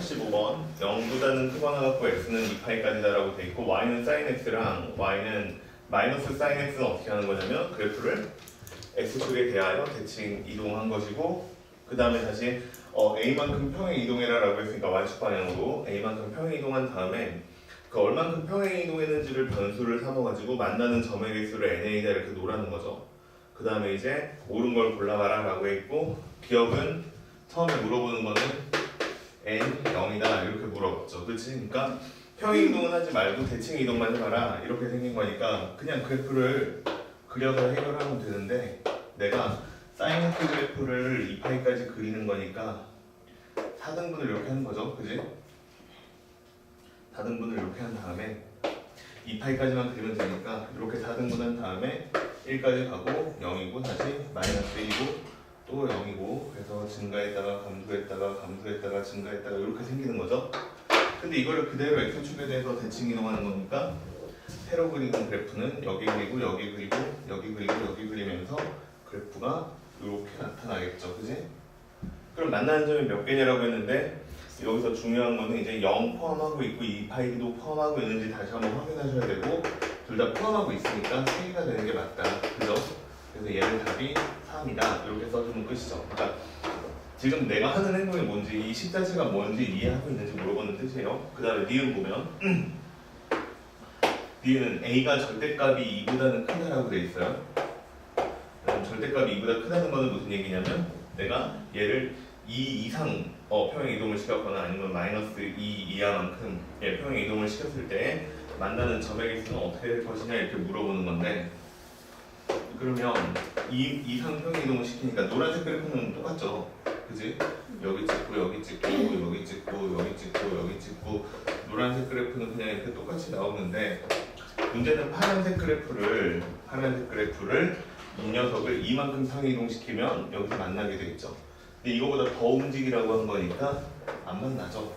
15번 0보다는 크거나 같고 x는 2파이까지다 라고 돼 있고 y는 sin x랑 y는 마이너스 sin x는 어떻게 하는 거냐면 그래프를 x축에 대하여 대칭 이동한 것이고 그 다음에 다시 a만큼 평행 이동해라 라고 했으니까 y축 방향으로 a만큼 평행 이동한 다음에 그 얼만큼 평행 이동했는지를 변수를 삼아가지고 만나는 점의 개수를 nA다 이렇게 놓으라는 거죠. 그 다음에 이제 옳은 걸 골라봐라 라고 했고 기억은 처음에 물어보는 거는 n 0이다 이렇게 물어봤죠. 그렇지? 그러니까 평행 이동은 하지 말고 대칭 이동만 해봐라 이렇게 생긴 거니까 그냥 그래프를 그려서 해결하면 되는데 내가 사인 x 그래프를 2파이까지 그리는 거니까 4등분을 이렇게 하는 거죠. 그지? 4등분을 이렇게 한 다음에 2파이까지만 그리면 되니까 이렇게 4등분한 다음에 1까지 가고 0이고 다시 마이너스 1이고 또 0이고 그래서 증가했다가 감소했다가 증가했다가 이렇게 생기는 거죠. 근데 이거를 그대로 x축에 대해서 대칭 이동하는 거니까 세로 그리는 그래프는 여기 그리고 여기 그리고 여기 그리고 여기 그리면서 그래프가 이렇게 나타나겠죠. 그지? 그럼 만나는 점이 몇 개냐라고 했는데 여기서 중요한 거는 이제 0 포함하고 있고 2파이도 포함하고 있는지 다시 한번 확인하셔야 되고 둘 다 포함하고 있으니까 3개가 되는 게 맞다. 그죠? 그래서 얘는 답이 3이다. 이렇게 써주면 끝이죠. 그러니까 지금 내가 하는 행동이 뭔지 이 식자체가 뭔지 이해하고 있는지 물어보는 뜻이에요. 그 다음에 니은 보면 니은 a가 절대값이 2보다는 크다라고 돼 있어요. 절대값이 2보다 크다는 거는 무슨 얘기냐면 내가 얘를 2 이상 평행 이동을 시켰거나 아니면 마이너스 2 이하만큼 평행 이동을 시켰을 때 만나는 점의 개수는 어떻게 될 것이냐 이렇게 물어보는 건데 그러면 2 이상 평행 이동을 시키니까 노란색 그래프는 똑같죠. 그지? 여기 찍고 여기 찍고 여기 찍고 여기 찍고 여기 찍고 노란색 그래프는 그냥 이렇게 똑같이 나오는데 문제는 파란색 그래프를 이 녀석을 이만큼 평행 이동시키면 여기서 만나게 되겠죠. 근데 이거보다 더 움직이라고 한 거니까 안 만나죠.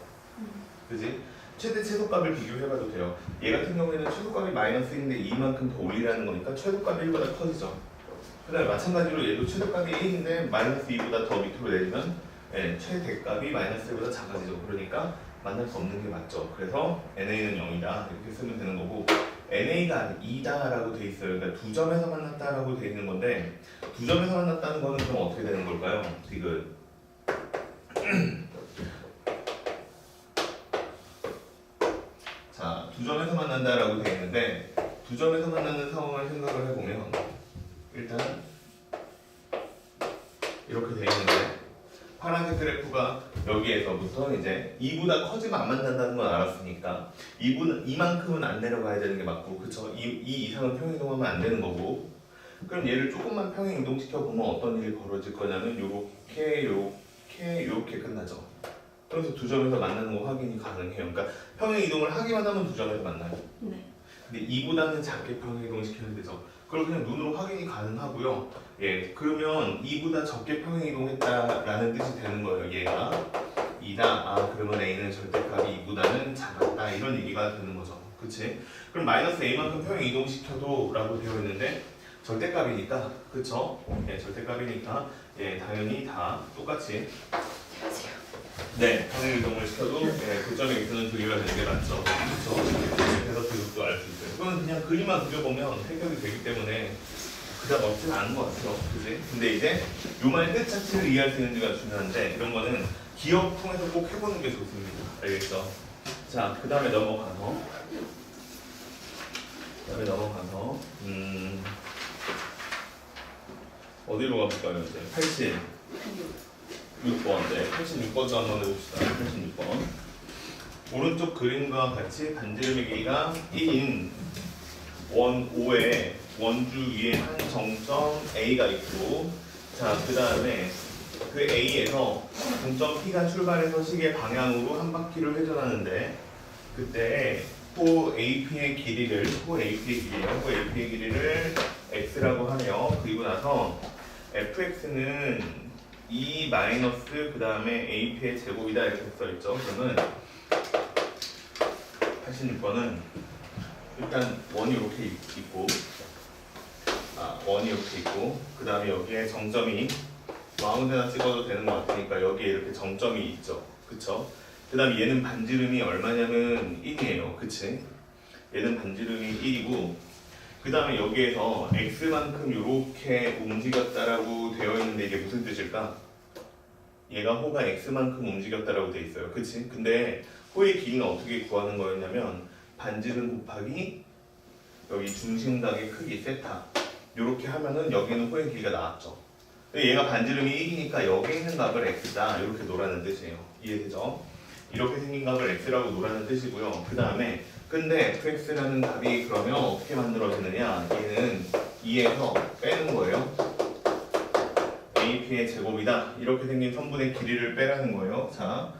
그지? 최대 최소값을 비교해봐도 돼요. 얘 같은 경우에는 최소값이 마이너스인데 이만큼 더 올리라는 거니까 최소값이 1보다 커지죠. 그 다음에 마찬가지로 얘도 최소값이 1인데 마이너스 2보다 더 밑으로 내리면 최대값이 마이너스 1보다 작아지죠. 그러니까 만날 수 없는 게 맞죠. 그래서 NA는 0이다 이렇게 쓰면 되는 거고 NA가 2다 라고 돼 있어요. 그러니까 두 점에서 만났다 라고 돼 있는 건데 두 점에서 만났다는 거는 그럼 어떻게 되는 걸까요? 지금 자, 두 점에서 만난다 라고 돼 있는데 두 점에서 만나는 상황을 생각을 해보면 일단 이렇게 돼 있는데 파란색 그래프가 여기에서부터 이제 2보다 커지면 안 만난다는 건 알았으니까 2보는 이만큼은 안 내려가야 되는 게 맞고 그쵸? 2 이상은 평행 이동하면 안 되는 거고 그럼 얘를 조금만 평행 이동시켜 보면 어떤 일이 벌어질 거냐면 요렇게 끝나죠. 그래서 두 점에서 만나는 거 확인이 가능해요. 그러니까 평행 이동을 하기만 하면 두 점에서 만나요. 네. 근데 2보다는 작게 평행 이동을 시켜야 되죠. 그걸 그냥 눈으로 확인이 가능하고요. 예, 그러면 2보다 적게 평행 이동했다라는 뜻이 되는 거예요. 얘가 2다. 아, 그러면 A는 절대값이 2보다는 작았다. 이런 얘기가 되는 거죠. 그치? 그럼 마이너스 A만큼 평행 이동시켜도 라고 되어 있는데 절대값이니까, 그쵸? 예, 절대값이니까 예, 당연히 다 똑같이 네, 평행 이동을 시켜도 그 점의 개수는 두 개가 되는 게 맞죠. 그렇죠? 그래서 그것도 알 수 있어요. 이건 그냥 그림만 그려보면 해결이 되기 때문에 그닥 어렵지는 않은 것 같아요. 그지? 근데 이제 요 말 뜻 자체를 이해할 수 있는지가 중요한데 이런 거는 기억 통해서 꼭 해보는 게 좋습니다. 알겠죠? 자, 그 다음에 넘어가서 어디로 가볼까요? 이제 86번, 네, 86번도 한번 해봅시다. 86번. 오른쪽 그림과 같이 반지름의 길이가 1인 원 5에 원주 위에 한 정점 A가 있고, 자, 그 다음에 그 A에서 동점 P가 출발해서 시계 방향으로 한 바퀴를 회전하는데, 그때 호 AP의 길이를 X라고 하네요. 그리고 나서 FX는 2 마이너스 그 다음에 AP의 제곱이다 이렇게 써있죠. 그러면 86번은 일단 원이 이렇게 있고 그 다음에 여기에 정점이 아무 데나 찍어도 되는 것 같으니까 여기에 이렇게 정점이 있죠. 그쵸? 그 다음에 얘는 반지름이 얼마냐면 1이에요. 그치? 얘는 반지름이 1이고 그 다음에 여기에서 x만큼 이렇게 움직였다라고 되어 있는데 이게 무슨 뜻일까? 얘가 호가 x만큼 움직였다라고 되어 있어요. 그치? 근데 호의 길이는 어떻게 구하는 거였냐면 반지름 곱하기 여기 중심각의 크기 세타 이렇게 하면은 여기는 호의 길이가 나왔죠. 근데 얘가 반지름이 1이니까 여기 있는 값을 x다 이렇게 놓으라는 뜻이에요. 이해되죠? 이렇게 생긴 값을 x라고 놓으라는 뜻이고요. 그 다음에 근데 fx라는 값이 그러면 어떻게 만들어지느냐? 얘는 2에서 빼는 거예요. AP의 제곱이다. 이렇게 생긴 선분의 길이를 빼라는 거예요. 자,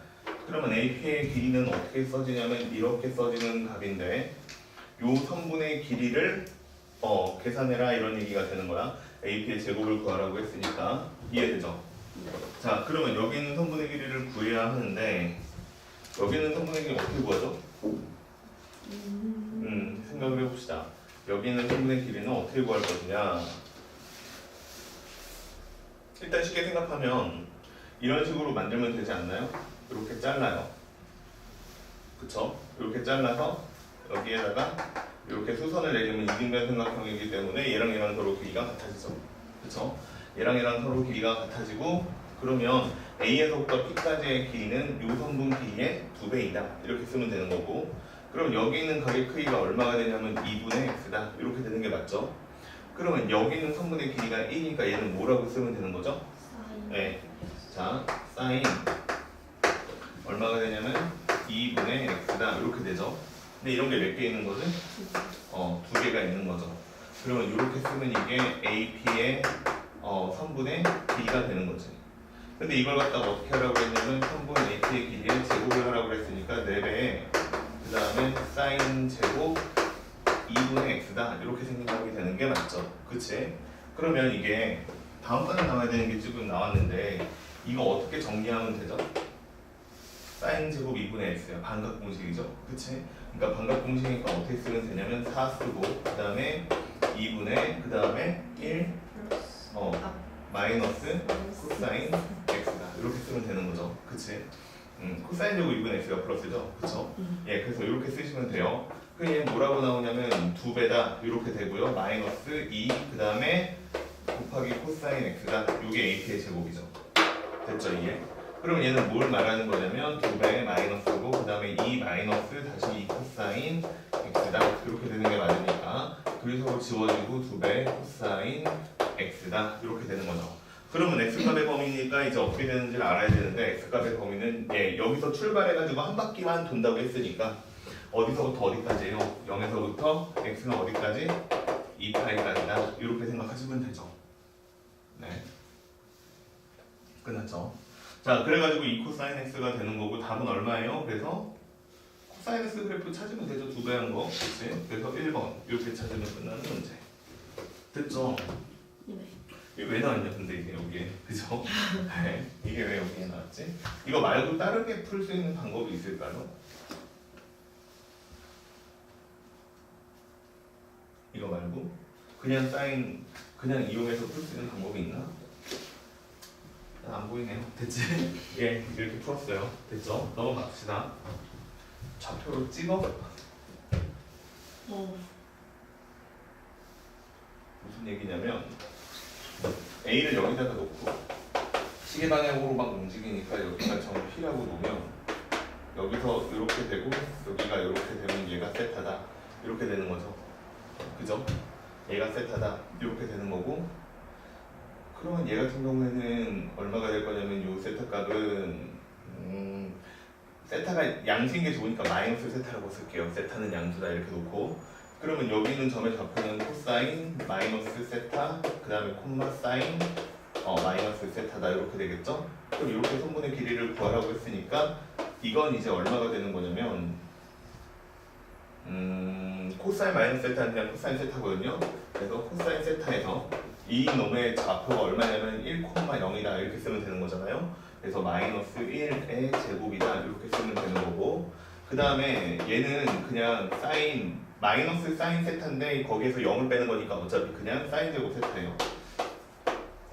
그러면 AP의 길이는 어떻게 써지냐면 이렇게 써지는 값인데 요 선분의 길이를 계산해라 이런 얘기가 되는 거야. AP의 제곱을 구하라고 했으니까 이해되죠? 자, 그러면 여기 있는 선분의 길이를 구해야 하는데 여기 있는 선분의 길이 어떻게 구하죠? 생각을 해봅시다. 여기 있는 선분의 길이는 어떻게 구할 것이냐? 일단 쉽게 생각하면 이런 식으로 만들면 되지 않나요? 이렇게 잘라요. 그쵸? 이렇게 잘라서 여기에다가 이렇게 수선을 내리면 이등변 삼각형이기 때문에 얘랑 서로 길이가 같아지죠. 그쵸? 얘랑 서로 길이가 같아지고 그러면 A에서부터 P까지의 길이는 요 선분 길이의 2배이다. 이렇게 쓰면 되는 거고 그럼 여기 있는 각의 크기가 얼마가 되냐면 2분의 x다. 이렇게 되는 게 맞죠? 그러면 여기 있는 선분의 길이가 1이니까 얘는 뭐라고 쓰면 되는 거죠? 네. 자, 사인 얼마가 되냐면 2분의 x다. 이렇게 되죠. 근데 이런 게 몇 개 있는 거지? 2개가 있는 거죠. 그러면 이렇게 쓰면 이게 AP의 선분의 길이가 되는 거지. 근데 이걸 갖다가 어떻게 하라고 했냐면 선분 AP의 길이의 제곱을 하라고 했으니까 4배에 그 다음에 사인 제곱 2분의 x다. 이렇게 생긴 값이 되는 게 맞죠. 그치? 그러면 이게 다음번에 나와야 되는 게 지금 나왔는데 이거 어떻게 정리하면 되죠? 사인 제곱 2분의 x야. 반각 공식이죠. 그치? 그러니까 반각 공식이니까 어떻게 쓰면 되냐면 4 쓰고 그 다음에 2분의 그 다음에 1 마이너스 코사인 x다. 이렇게 쓰면 되는 거죠. 그치? 코사인 제곱 2분의 x가 플러스죠. 그쵸? 예, 그래서 이렇게 쓰시면 돼요. 그럼 얘는 뭐라고 나오냐면 2배다. 이렇게 되고요. 마이너스 2 그 다음에 곱하기 코사인 x다. 이게 AP의 제곱이죠. 됐죠 이게? 그럼 얘는 뭘 말하는 거냐면 2배 마이너스고 그 다음에 2 마이너스 다시 2 코사인 x다. 이렇게 되는 게 맞으니까 둘이 서로 지워지고 2배 코사인 x다. 이렇게 되는 거죠. 그러면 x값의 범위니까 이제 어떻게 되는지를 알아야 되는데 x값의 범위는 여기서 출발해가지고 한 바퀴만 돈다고 했으니까 어디서부터 어디까지예요? 0에서부터 x는 어디까지? 2파이까지다. 이렇게 생각하시면 되죠. 네. 끝났죠? 자, 그래가지고 2 코사인 x가 되는 거고 답은 얼마예요? 그래서 코사인 x 그래프 찾으면 되죠. 2배한 거. 그치? 그래서 1번 이렇게 찾으면 끝나는 문제. 됐죠? 네. 이게 왜 나왔냐 근데 이게 여기에. 그죠? 네. 이게 왜 여기에 나왔지? 이거 말고 다르게 풀 수 있는 방법이 있을까요? 이거 말고 그냥 사인 그냥 이용해서 풀 수 있는 방법이 있나? 안 보이네요. 됐지? 예, 이렇게 풀었어요. 됐죠? 넘어갑시다. 좌표로 찍어. 무슨 얘기냐면 A를 여기다가 놓고 시계 방향으로 막 움직이니까 여기가 정 P라고 놓으면 여기서 이렇게 되고 여기가 이렇게 되면 얘가 세타다. 이렇게 되는 거죠. 그죠? 얘가 세타다. 이렇게 되는 거고 그러면 얘 같은 경우에는 얼마가 될 거냐면 요 세타 값은 세타가 양수인 게 좋으니까 마이너스 세타라고 쓸게요. 세타는 양수다 이렇게 놓고 그러면 여기 있는 점의 좌표는 코사인 마이너스 세타 그 다음에 콤마 사인 마이너스 세타다 이렇게 되겠죠? 그럼 이렇게 선분의 길이를 구하라고 했으니까 이건 이제 얼마가 되는 거냐면 코사인 마이너스 세타는 그냥 코사인 세타거든요. 그래서 코사인 세타에서 이 놈의 좌표가 얼마냐면 1,0이다 이렇게 쓰면 되는 거잖아요. 그래서 마이너스 1의 제곱이다 이렇게 쓰면 되는 거고 그 다음에 얘는 그냥 사인 마이너스 사인 세타인데 거기에서 0을 빼는 거니까 어차피 그냥 사인 제곱 세타예요.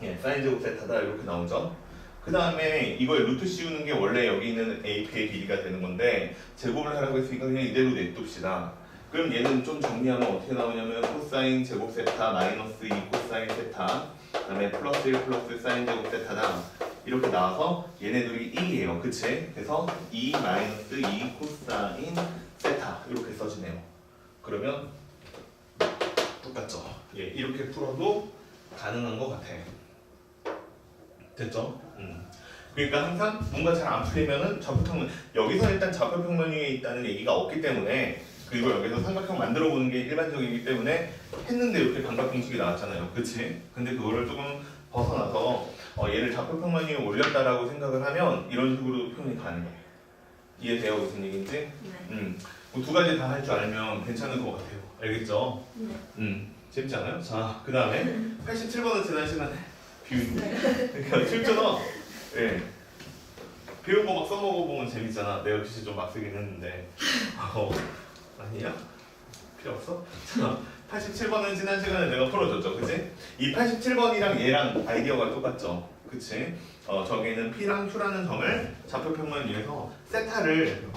예, 사인 제곱 세타다 이렇게 나오죠. 그 다음에 이걸 루트 씌우는 게 원래 여기 있는 AP의 길이가 되는 건데 제곱을 하라고 했으니까 그냥 이대로 냅둡시다. 그럼 얘는 좀 정리하면 어떻게 나오냐면 코사인 제곱 세타 마이너스 2 코사인 세타 그 다음에 플러스 1 플러스 사인 제곱 세타다 이렇게 나와서 얘네들이 1이에요. 그치? 그래서 2 마이너스 2 코사인 세타 이렇게 써지네요. 그러면 똑같죠? 예, 이렇게 풀어도 가능한 것 같아. 됐죠? 그러니까 항상 뭔가 잘 안 풀리면은 좌표평면 여기서 일단 좌표평면 위에 있다는 얘기가 없기 때문에 그리고 여기서 삼각형 만들어 보는 게 일반적이기 때문에 했는데 이렇게 감각 공식이 나왔잖아요. 그치? 근데 그거를 조금 벗어나서 얘를 좌표평면 위에 올렸다라고 생각을 하면 이런 식으로 표현이 가능해. 이해돼요? 무슨 얘기인지? 네. 뭐두 가지 다 할 줄 알면 괜찮을 것 같아요. 알겠죠? 네. 재밌지 않아요? 자, 그 다음에 87번은 지난 시간에 비운 네. 그러니까 쉽잖아. 예. 배운 거 막 써먹어 보면 재밌잖아. 내가 글씨 좀 막 쓰긴 했는데. 아니야? 필요 없어? 자, 87번은 지난 시간에 내가 풀어줬죠. 그치? 이 87번이랑 얘랑 아이디어가 똑같죠. 그치? 저기는 P랑 Q라는 점을 좌표평면 위에서 세타를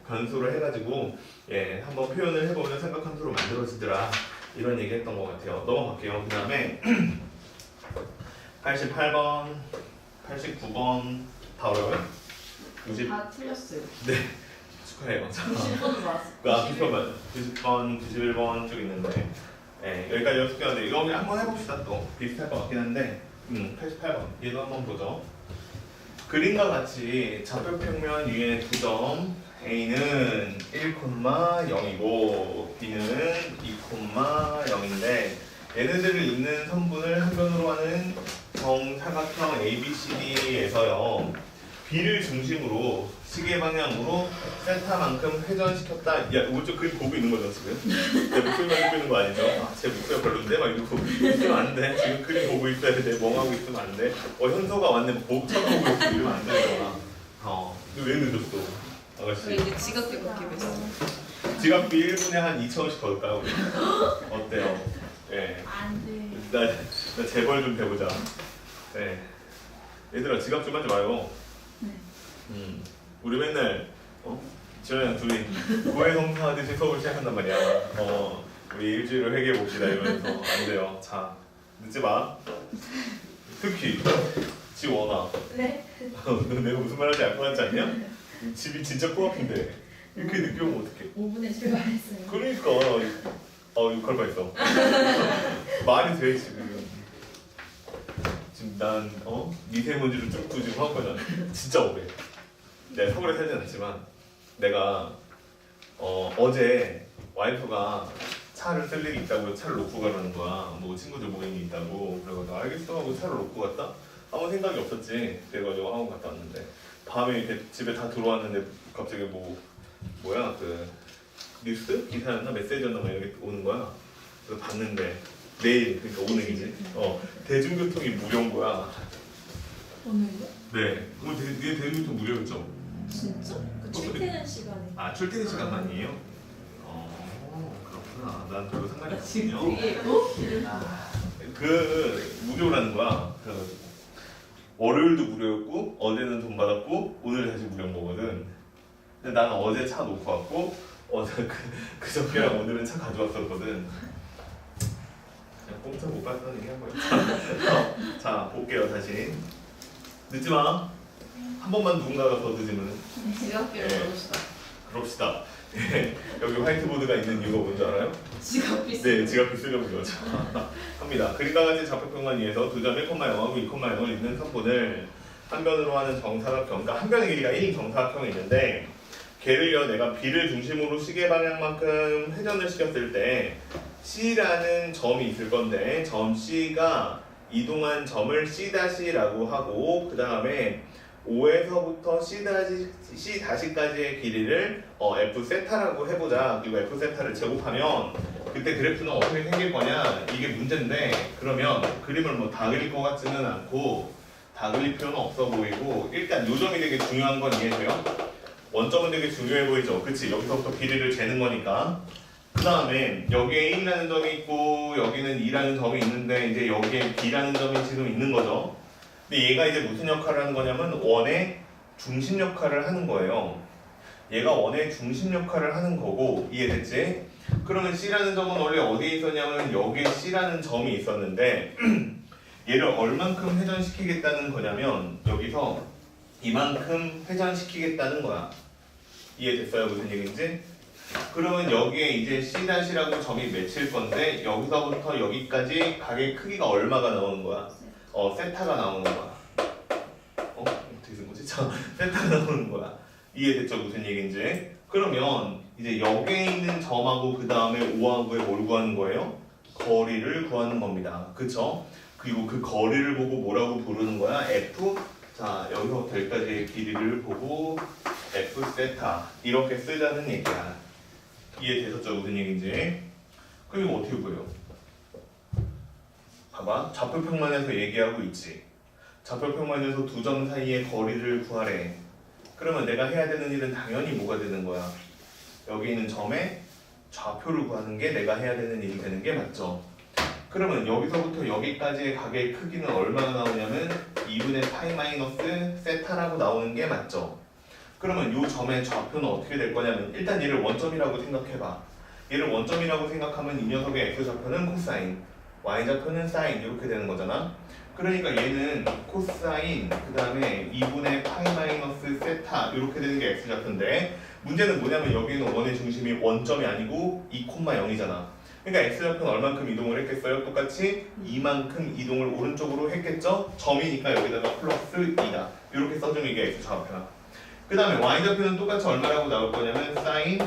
변수를 해가지고 예, 한번 표현을 해보면 삼각함수로 만들어지더라. 이런 얘기 했던 것 같아요. 넘어갈게요. 그 다음에 88번, 89번 다 어려워요? 90? 다 틀렸어요. 네, 축하해요. 90번도 나왔어요. 그 앞에 번 90번, 91번 쭉 있는데 네, 여기까지 연습해왔는데 이거 한번 해봅시다. 또 비슷할 것 같긴 한데 88번 얘도 한번 보죠. 그림과 같이 좌표평면 위에 두 점 A는 1,0이고 B는 2,0인데 얘네들을 잇는 선분을 한 변으로 하는 정사각형 ABCD에서요 B를 중심으로 시계 방향으로 세타만큼 회전시켰다. 야, 이거 좀 그림 보고 있는 거죠 지금? 내 목소리만 듣고 있는 거 아니죠? 아, 제 목소리가 별론데? 막 이러고 있으면 안 돼. 지금 그림 보고 있어야 돼. 멍하고 있으면 안 돼. 현서가 왔네. 쳐다보고 있어. 이러면 안 되잖아. 왜 늦었어? 저 아가씨. 이제 지각 때 그렇게 했어요. 지갑비 1분에 한 2,000원씩 벌까요? 우리? 어때요? 예. 안 돼. 나 재벌 좀 해보자. 네. 얘들아 지갑 좀 하지 마요. 네. 우리 맨날 지현이랑 둘이 고해성사하듯이 수업을 시작한단 말이야. 우리 일주일을 회개해 봅시다 이러면서 안 돼요. 자 늦지 마. 특히 지원아. 네. 너 내가 무슨 말인지 알 것 같지 않냐? 집이 진짜 코앞인데 이렇게 늦게 오면 어떡해? 5분에 출발했어요. 그러니까 욕할 뻔했어. 말이 돼 지금. 지금 난 미세먼지를 뚫고 지금 하고 있잖아. 진짜 오래. 내가 서울에 살진 않지만 내가 어제 와이프가 차를 쓸 일이 있다고 차를 놓고 가라는 거야. 뭐 친구들 모임이 있다고. 그래가지고 알겠어 하고 차를 놓고 갔다. 아무 생각이 없었지. 그래가지고 학원 갔다 왔는데 밤에 이렇게 집에 다 들어왔는데 갑자기 뭐야 그 뉴스 기사였나 메시지였나 막 이렇게 오는 거야. 그래서 봤는데 내일 그러니까 오늘이지. 대중교통이 무료인 거야. 오늘요? 네. 오늘 대중교통 무료였죠. 진짜? 그 출퇴근 시간에. 아 출퇴근 시간만이에요? 그렇구나. 난 별로 상관이 나 지금 없군요. 되게 그 무료라는 거야. 그 월요일도 무료였고 어제는 돈 받았고 오늘 다시 무료인 거거든. 근데 나는 어제 차 놓고 왔고 어제 그저께랑 오늘은 차 가져왔었거든. 그냥 공짜 못 받았다는 얘기 한 거야. 자 볼게요 다시. 늦지 마. 한 번만 누군가가 더 늦으면 지각비를 네. 넣읍시다. 그럽시다. 여기 화이트보드가 있는 이유가 뭔지 알아요? 지각비 네, 지갑비 쓰려고 이거죠. 합니다. 그림과 같이 좌표평면 위에서 두 점 1,0하고 2,0을 있는 선분을 한 변으로 하는 정사각형, 그러니까 한 변의 길이가 1인 정사각형이 있는데 걔를요 내가 B를 중심으로 시계 방향만큼 회전을 시켰을 때 C라는 점이 있을 건데 점 C가 이동한 점을 C-라고 하고 그 다음에 O에서부터 C-까지의 길이를 F 세타라고 해보자. 그리고 F 세타를 제곱하면 그때 그래프는 어떻게 생길 거냐 이게 문제인데 그러면 그림을 뭐 다 그릴 것 같지는 않고 다 그릴 필요는 없어 보이고 일단 요 점이 되게 중요한 건 이해돼요? 원점은 되게 중요해 보이죠? 그치? 여기서부터 길이를 재는 거니까 그 다음에 여기에 A라는 점이 있고 여기는 E라는 점이 있는데 이제 여기에 B라는 점이 지금 있는 거죠. 근데 얘가 이제 무슨 역할을 하는 거냐면 원의 중심 역할을 하는 거예요. 얘가 원의 중심 역할을 하는 거고 이해됐지? 그러면 C라는 점은 원래 어디에 있었냐면 여기에 C라는 점이 있었는데 얘를 얼만큼 회전시키겠다는 거냐면 여기서 이만큼 회전시키겠다는 거야. 이해됐어요? 무슨 얘기인지? 그러면 여기에 이제 C-라고 점이 맺힐 건데 여기서부터 여기까지 각의 크기가 얼마가 나오는 거야? 세타가 나오는 거야. 어떻게 쓴 거지? 세타가 나오는 거야. 이해됐죠? 무슨 얘기인지? 그러면 이제 여기에 있는 점하고 그 다음에 O하고의 뭘 구하는 거예요? 거리를 구하는 겁니다. 그쵸? 그리고 그 거리를 보고 뭐라고 부르는 거야? F. 자, 여기서부터 여기까지의 길이를 보고 F 세타 이렇게 쓰자는 얘기야. 이해되셨죠? 무슨 얘기인지? 그리고 어떻게 보여? 봐봐. 좌표평면에서 얘기하고 있지. 좌표평면에서 두 점 사이의 거리를 구하래. 그러면 내가 해야 되는 일은 당연히 뭐가 되는 거야? 여기 있는 점의 좌표를 구하는 게 내가 해야 되는 일이 되는 게 맞죠? 그러면 여기서부터 여기까지의 각의 크기는 얼마나 나오냐면 2분의 파이 마이너스 세타라고 나오는 게 맞죠? 그러면 이 점의 좌표는 어떻게 될 거냐면 일단 얘를 원점이라고 생각해봐. 얘를 원점이라고 생각하면 이 녀석의 x좌표는 코사인, y좌표는 사인 이렇게 되는 거잖아. 그러니까 얘는 코사인 그 다음에 2분의 파이 마이너스 세타 이렇게 되는 게 x좌표인데 문제는 뭐냐면 여기는 원의 중심이 원점이 아니고 2,0이잖아. 그러니까 x좌표는 얼만큼 이동을 했겠어요? 똑같이 이만큼 이동을 오른쪽으로 했겠죠? 점이니까 여기다가 플러스 2다. 이렇게 써주면 이게 x좌표야. 그 다음에 y좌표는 똑같이 얼마라고 나올 거냐면 사인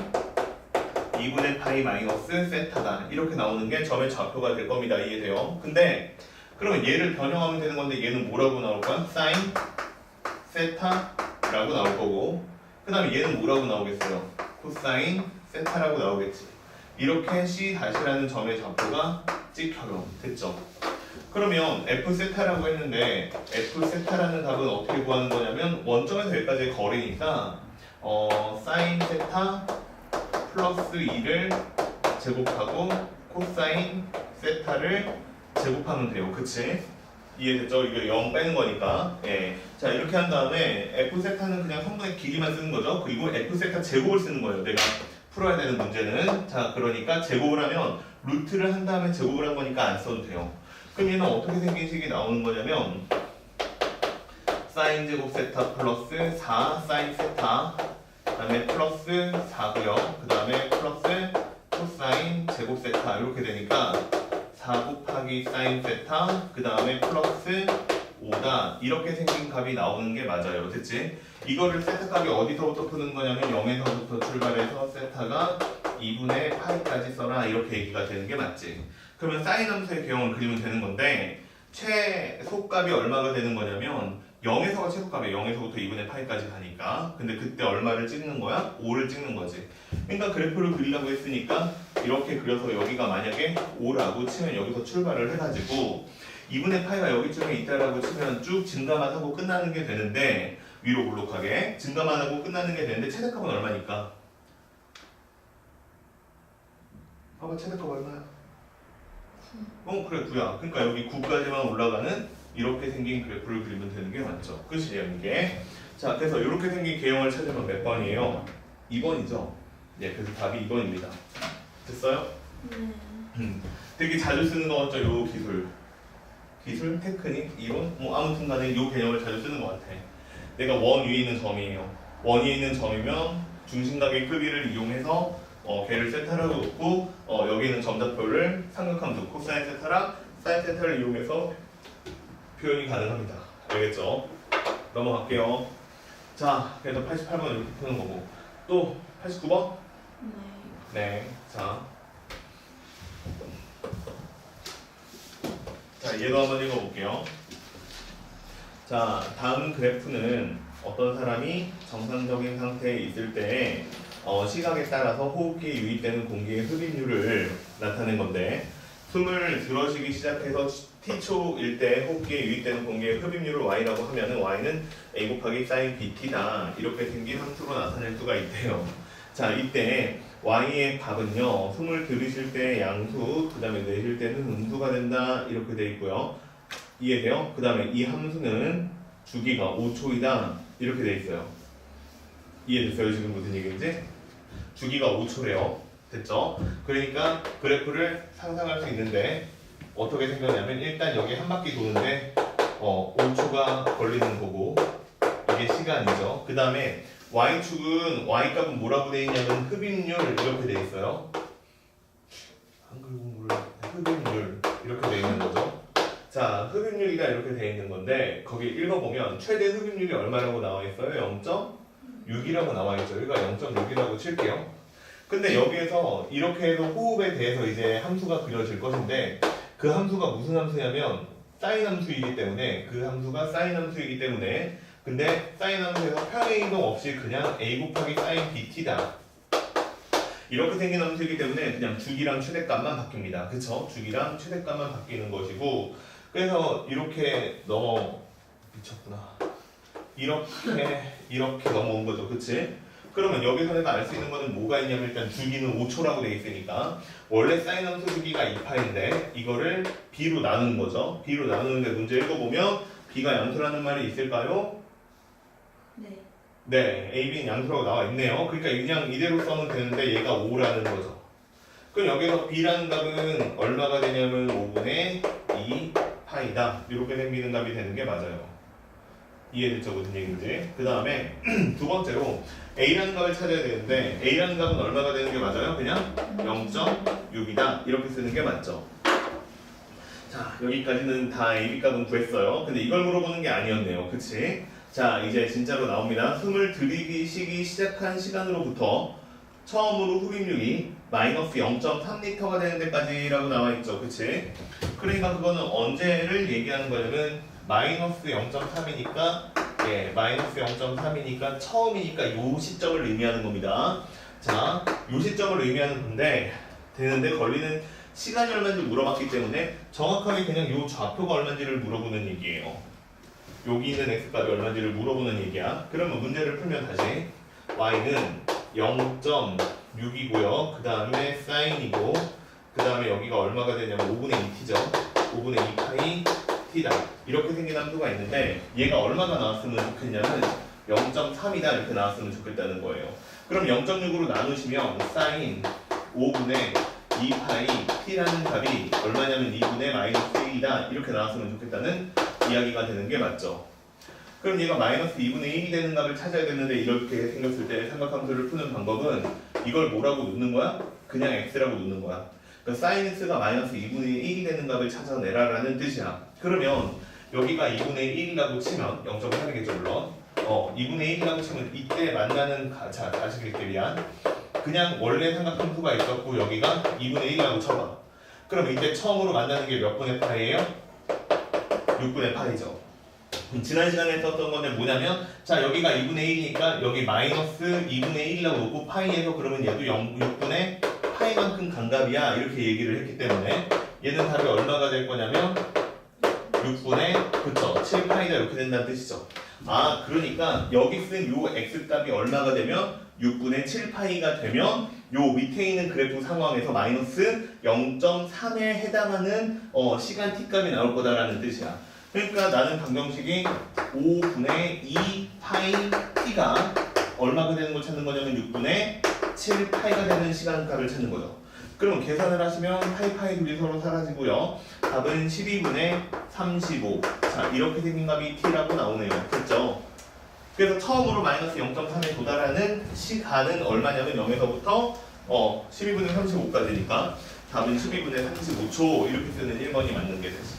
2분의 파이 마이너스 세타다. 이렇게 나오는 게 점의 좌표가 될 겁니다. 이해돼요? 근데 그러면 얘를 변형하면 되는 건데 얘는 뭐라고 나올 거야? 사인 세타라고 나올 거고 그 다음에 얘는 뭐라고 나오겠어요? 코사인 세타라고 나오겠지. 이렇게 C-라는 점의 좌표가 찍혀요. 됐죠? 그러면 F세타라고 했는데 F세타라는 값은 어떻게 구하는 거냐면 원점에서 여기까지의 거리니까 사인 세타 플러스 2를 제곱하고 코사인 세타를 제곱하면 돼요. 그치? 이해됐죠? 이게 0 빼는 거니까. 예. 자, 이렇게 한 다음에 F세타는 그냥 성분의 길이만 쓰는 거죠. 그리고 F세타 제곱을 쓰는 거예요. 내가 풀어야 되는 문제는. 자, 그러니까 제곱을 하면 루트를 한 다음에 제곱을 한 거니까 안 써도 돼요. 그럼 얘는 어떻게 생긴 식이 나오는 거냐면 사인 제곱 세타 플러스 4 사인 세타 그 다음에 플러스 4고요. 그 다음에 플러스 코사인 제곱 세타 이렇게 되니까 4 곱하기 사인 세타 그 다음에 플러스 5다 이렇게 생긴 값이 나오는 게 맞아요. 됐지? 이거를 세타 값이 어디서부터 푸는 거냐면 0에서부터 출발해서 세타가 2분의 파이까지 써라 이렇게 얘기가 되는 게 맞지? 그러면 사인 함수의 개형을 그리면 되는 건데 최소값이 얼마가 되는 거냐면 0에서가 최소값이에요. 0에서부터 2분의 파이까지 가니까. 근데 그때 얼마를 찍는 거야? 5를 찍는 거지. 그러니까 그래프를 그리려고 했으니까 이렇게 그려서 여기가 만약에 5라고 치면 여기서 출발을 해가지고 2분의 파이가 여기쯤에 있다라고 치면 쭉 증가만 하고 끝나는 게 되는데 위로 볼록하게 증가만 하고 끝나는 게 되는데 최대값은 얼마니까? 봐봐 최대값 얼마야? 그래 9야. 그러니까 여기 9까지만 올라가는 이렇게 생긴 그래프를 그리면 되는 게 맞죠. 끝이에요 이게. 자 그래서 이렇게 생긴 개형을 찾으면 몇 번이에요? 2번이죠. 네 그래서 답이 2번입니다. 됐어요? 네. 되게 자주 쓰는 거 같죠 요 기술, 테크닉, 이론 뭐 아무튼 간에 요 개념을 자주 쓰는 것 같아. 내가 원 위에 있는 점이에요. 원 위에 있는 점이면 중심각의 크기를 이용해서 걔를 세타라고 놓고 여기 있는 점좌표를 삼각함수 코사인 세타랑 사인 세타를 이용해서 표현이 가능합니다. 알겠죠? 넘어갈게요. 자, 그래서 88번 이렇게 푸는 거고 또 89번? 네. 네. 자, 얘도 한번 읽어볼게요. 자, 다음 그래프는 어떤 사람이 정상적인 상태에 있을 때 시각에 따라서 호흡기에 유입되는 공기의 흡입률을 나타낸 건데 숨을 들어쉬기 시작해서 T초일 때 호흡기에 유입되는 공기의 흡입률을 Y라고 하면은 Y는 A 곱하기 sin BT다 이렇게 생긴 함수로 나타낼 수가 있대요. 자, 이때 Y의 값은요 숨을 들이쉴 때 양수 그 다음에 내쉴 때는 음수가 된다 이렇게 돼 있고요. 이해돼요? 그 다음에 이 함수는 주기가 5초이다 이렇게 돼 있어요. 이해됐어요? 지금 무슨 얘기인지? 주기가 5초래요. 됐죠? 그러니까 그래프를 상상할 수 있는데 어떻게 생겼냐면 일단 여기 한 바퀴 도는데 5초가 걸리는 거고 이게 시간이죠. 그 다음에 y축은 y값은 뭐라고 돼 있냐면 흡입률 이렇게 돼 있어요. 한글 공부를 흡입률 이렇게 돼 있는 거죠. 자, 흡입률이가 이렇게 돼 있는 건데 거기 읽어보면 최대 흡입률이 얼마라고 나와 있어요? 0.6이라고 나와 있죠. 여기가 0.6이라고 칠게요. 근데 여기에서 이렇게 해서 호흡에 대해서 이제 함수가 그려질 것인데 그 함수가 무슨 함수냐면 사인 함수이기 때문에 그 함수가 사인 함수이기 때문에 근데 사인 함수에서 평행 이동 없이 그냥 a 곱하기 사인 bt다. 이렇게 생긴 함수이기 때문에 그냥 주기랑 최대값만 바뀝니다. 그쵸? 주기랑 최대값만 바뀌는 것이고 그래서 이렇게 미쳤구나. 이렇게 넘어온 거죠. 그치? 그러면 여기서 내가 알 수 있는 거는 뭐가 있냐면 일단 주기는 5초라고 돼 있으니까 원래 사인 함수 주기가 2파인데 이거를 b로 나누는 거죠. b로 나누는데 문제 읽어보면 b가 양수라는 말이 있을까요? 네. 네, a, b는 양수라고 나와 있네요. 그러니까 그냥 이대로 써면 되는데 얘가 5라는 거죠. 그럼 여기서 b라는 값은 얼마가 되냐면 5분의 2 파이다. 이렇게 생기는 값이 되는 게 맞아요. 이해됐죠? 무슨 얘기인지. 그 다음에 두 번째로 a라는 값을 찾아야 되는데 a라는 값은 얼마가 되는 게 맞아요? 그냥 0.6이다. 이렇게 쓰는 게 맞죠. 자, 여기까지는 다 a, b 값은 구했어요. 근데 이걸 물어보는 게 아니었네요. 그치? 자, 이제 진짜로 나옵니다. 숨을 들이쉬기 시작한 시간으로부터 처음으로 흡입률이 마이너스 0.3L가 되는 데까지라고 나와 있죠. 그치? 그러니까 그거는 언제를 얘기하는 거냐면 마이너스 0.3이니까 마이너스 0.3이니까 처음이니까 이 시점을 의미하는 겁니다. 자, 이 시점을 의미하는 건데 되는데 걸리는 시간이 얼마인지 물어봤기 때문에 정확하게 그냥 이 좌표가 얼마인지를 물어보는 얘기예요. 여기 있는 x값이 얼마인지를 물어보는 얘기야. 그러면 문제를 풀면 다시 y는 0.6이고요. 그 다음에 사인이고 그 다음에 여기가 얼마가 되냐면 5분의 2t죠. 5분의 2파이 t다. 이렇게 생긴 함수가 있는데 얘가 얼마가 나왔으면 좋겠냐면 0.3이다 이렇게 나왔으면 좋겠다는 거예요. 그럼 0.6으로 나누시면 사인 5분의 2파이 t라는 값이 얼마냐면 2분의 마이너스 1이다 이렇게 나왔으면 좋겠다는 이야기가 되는 게 맞죠. 그럼 얘가 마이너스 2분의 1이 되는 값을 찾아야 되는데 이렇게 생겼을 때 삼각함수를 푸는 방법은 이걸 뭐라고 놓는 거야? 그냥 x라고 놓는 거야. 그러니까 sin x가 마이너스 2분의 1이 되는 값을 찾아내라 라는 뜻이야. 그러면 여기가 2분의 1이라고 치면 0.8이겠죠 물론 2분의 1이라고 치면 이때 만나는 다시 그릴게 미안. 그냥 원래 삼각함수가 있었고 여기가 2분의 1이라고 쳐봐. 그럼 이때 처음으로 만나는 게 몇 분의 파이예요? 6분의 파이죠. 지난 시간에 썼던 건데 뭐냐면 자 여기가 2분의 1이니까 여기 마이너스 2분의 1이라고 놓고 파이에서 그러면 얘도 6분의 파이만큼 간값이야 이렇게 얘기를 했기 때문에 얘는 답이 얼마가 될 거냐면 6분의 그쵸 7파이다 이렇게 된다는 뜻이죠. 아 그러니까 여기 쓴 요 x값이 얼마가 되면 6분의 7파이가 되면 요 밑에 있는 그래프 상황에서 마이너스 0.3에 해당하는 시간 t값이 나올 거다라는 뜻이야. 그러니까 나는 방정식이 5분의 2파이 t가 얼마가 되는 걸 찾는 거냐면 6분의 7파이가 되는 시간값을 찾는 거죠. 그럼 계산을 하시면 파이 둘이 서로 사라지고요. 답은 12분의 35. 자 이렇게 생긴 값이 t라고 나오네요. 됐죠? 그래서 처음으로 마이너스 0.3에 도달하는 시간은 얼마냐면 0에서부터 12분의 35까지니까 답은 12분의 35초 이렇게 쓰는 1번이 맞는 게 되지.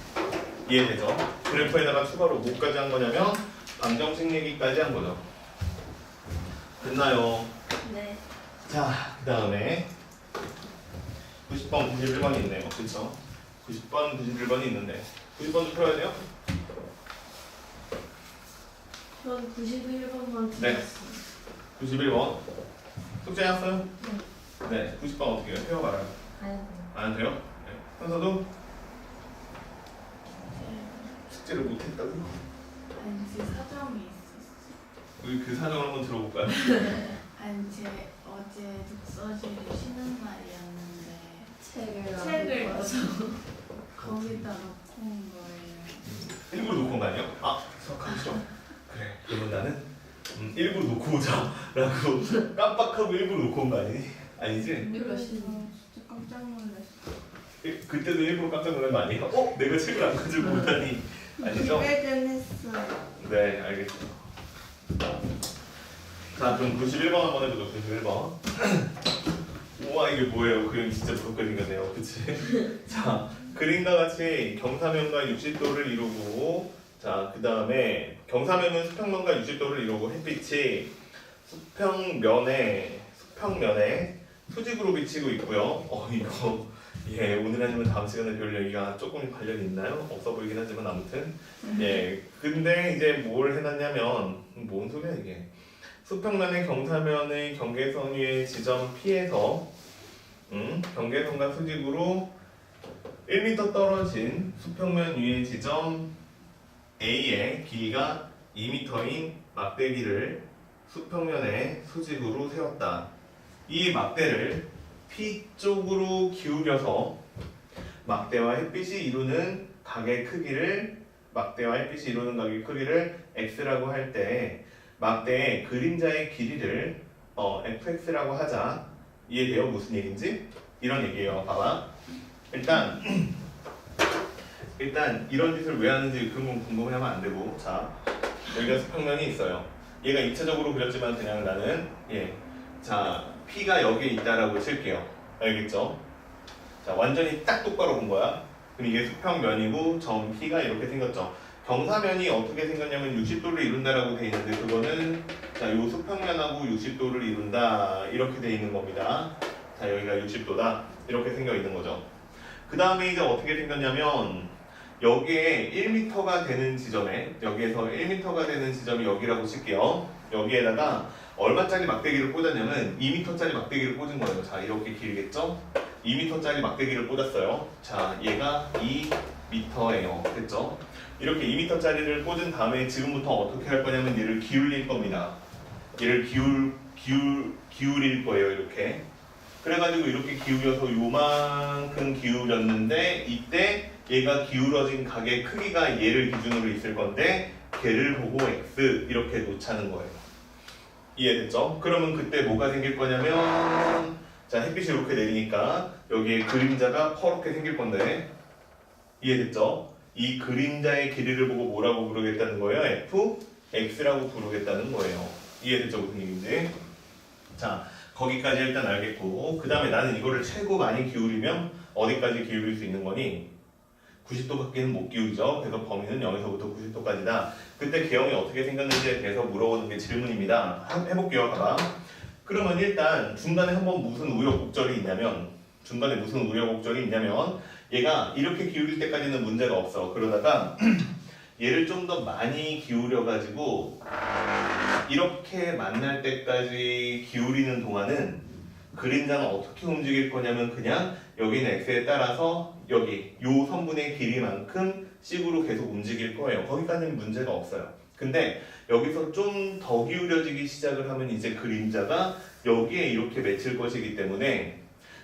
이해되죠? 그래프에다가 추가로 뭐까지 한 거냐면 방정식 얘기까지 한 거죠. 됐나요? 네. 자, 그 다음에 90번, 91번이 있네요. 그쵸? 90번, 91번이 있는데 90번도 풀어야 돼요? 전 91번만 네. 틀었어요. 91번 숙제 해왔어요? 네. 네, 90번 어떻게 해요? 해봐봐요. 안 돼요? 네. 현서도 숙제를 못했다고? 아니 제 사정이 있었어. 우리 그 사정을 한번 들어볼까요? 아니 제 어제 독서실이 쉬는 날이었는데 책을 책을 넣어서 거기다 놓고 온 거예요. 거 아니야? 아 수학하기 싫어. 그래 그러면 나는 일부러 놓고 오자 라고 깜빡하고 일부러 놓고 온 거 아니니? 아니지? 몇 시니? 진짜 깜짝 놀랐어. 그때도 일부러 깜짝 놀란 거 아니야? 내가 책을 안 가지고 오다니 아니죠? 기백은 했어요. 네 알겠습니다. 자 그럼 91번 한번 해보죠. 91번. 우와 이게 뭐예요? 그림 진짜 무섭게 생겼네요. 그치? 자 그림과 같이 경사면과 60도를 이루고 자 그 다음에 경사면은 수평면과 60도를 이루고 햇빛이 수평면에 수직으로 비치고 있고요. 이거 예 오늘 아니면 다음 시간에 별 얘기가 조금 관련이 있나요? 없어 보이긴 하지만 아무튼 예 근데 이제 뭘 해놨냐면 뭔 소리야 이게 수평면의 경사면의 경계선 위의 지점 P에서 경계선과 수직으로 1m 떨어진 수평면 위의 지점 A의 길이가 2m인 막대기를 수평면에 수직으로 세웠다. 이 막대를 P 쪽으로 기울여서 막대와 햇빛이 이루는 각의 크기를 x라고 할 때 막대의 그림자의 길이를 fx라고 하자. 이해돼요? 무슨 얘기인지? 이런 얘기예요. 봐봐. 일단 이런 짓을 왜 하는지 궁금해하면 안 되고 자 여기가 수평면이 있어요. 얘가 2차적으로 그렸지만 그냥 나는 자 P가 여기에 있다라고 칠게요. 알겠죠? 자 완전히 딱 똑바로 본 거야. 그럼 이게 수평면이고 점 P가 이렇게 생겼죠. 경사면이 어떻게 생겼냐면 60도를 이룬다라고 돼 있는데 그거는 자 요 수평면하고 60도를 이룬다 이렇게 돼 있는 겁니다. 자 여기가 60도다 이렇게 생겨 있는 거죠. 그 다음에 이제 어떻게 생겼냐면 여기에 1m가 되는 지점에 여기에서 1m가 되는 지점이 여기라고 칠게요. 여기에다가 얼마짜리 막대기를 꽂았냐면 2m짜리 막대기를 꽂은 거예요. 자 이렇게 길겠죠? 2m짜리 막대기를 꽂았어요. 자 얘가 2m예요. 됐죠? 이렇게 2m짜리를 꽂은 다음에 지금부터 어떻게 할 거냐면 얘를 기울일 겁니다. 얘를 기울일 거예요. 이렇게. 그래가지고 이렇게 기울여서 요만큼 기울였는데 이때 얘가 기울어진 각의 크기가 얘를 기준으로 있을 건데 걔를 보고 x 이렇게 놓자는 거예요. 이해됐죠? 그러면 그때 뭐가 생길 거냐면 자 햇빛이 이렇게 내리니까 여기에 그림자가 퍼렇게 생길 건데 이해됐죠? 이 그림자의 길이를 보고 뭐라고 부르겠다는 거예요? fx라고 부르겠다는 거예요. 이해됐죠? 무슨 얘기인지? 자 거기까지 일단 알겠고 그 다음에 나는 이거를 최고 많이 기울이면 어디까지 기울일 수 있는 거니? 90도밖에는 못 기울이죠. 그래서 범위는 0에서부터 90도까지다. 그때 개형이 어떻게 생겼는지에 대해서 물어보는 게 질문입니다. 해볼게요. 봐봐. 그러면 일단 중간에 한번 무슨 우여곡절이 있냐면 얘가 이렇게 기울일 때까지는 문제가 없어. 그러다가 얘를 좀 더 많이 기울여가지고 이렇게 만날 때까지 기울이는 동안은 그림자는 어떻게 움직일 거냐면 그냥 여기는 x에 따라서 여기 요 선분의 길이만큼 식으로 계속 움직일 거예요. 거기까지는 문제가 없어요. 근데 여기서 좀 더 기울여지기 시작을 하면 이제 그림자가 여기에 이렇게 맺힐 것이기 때문에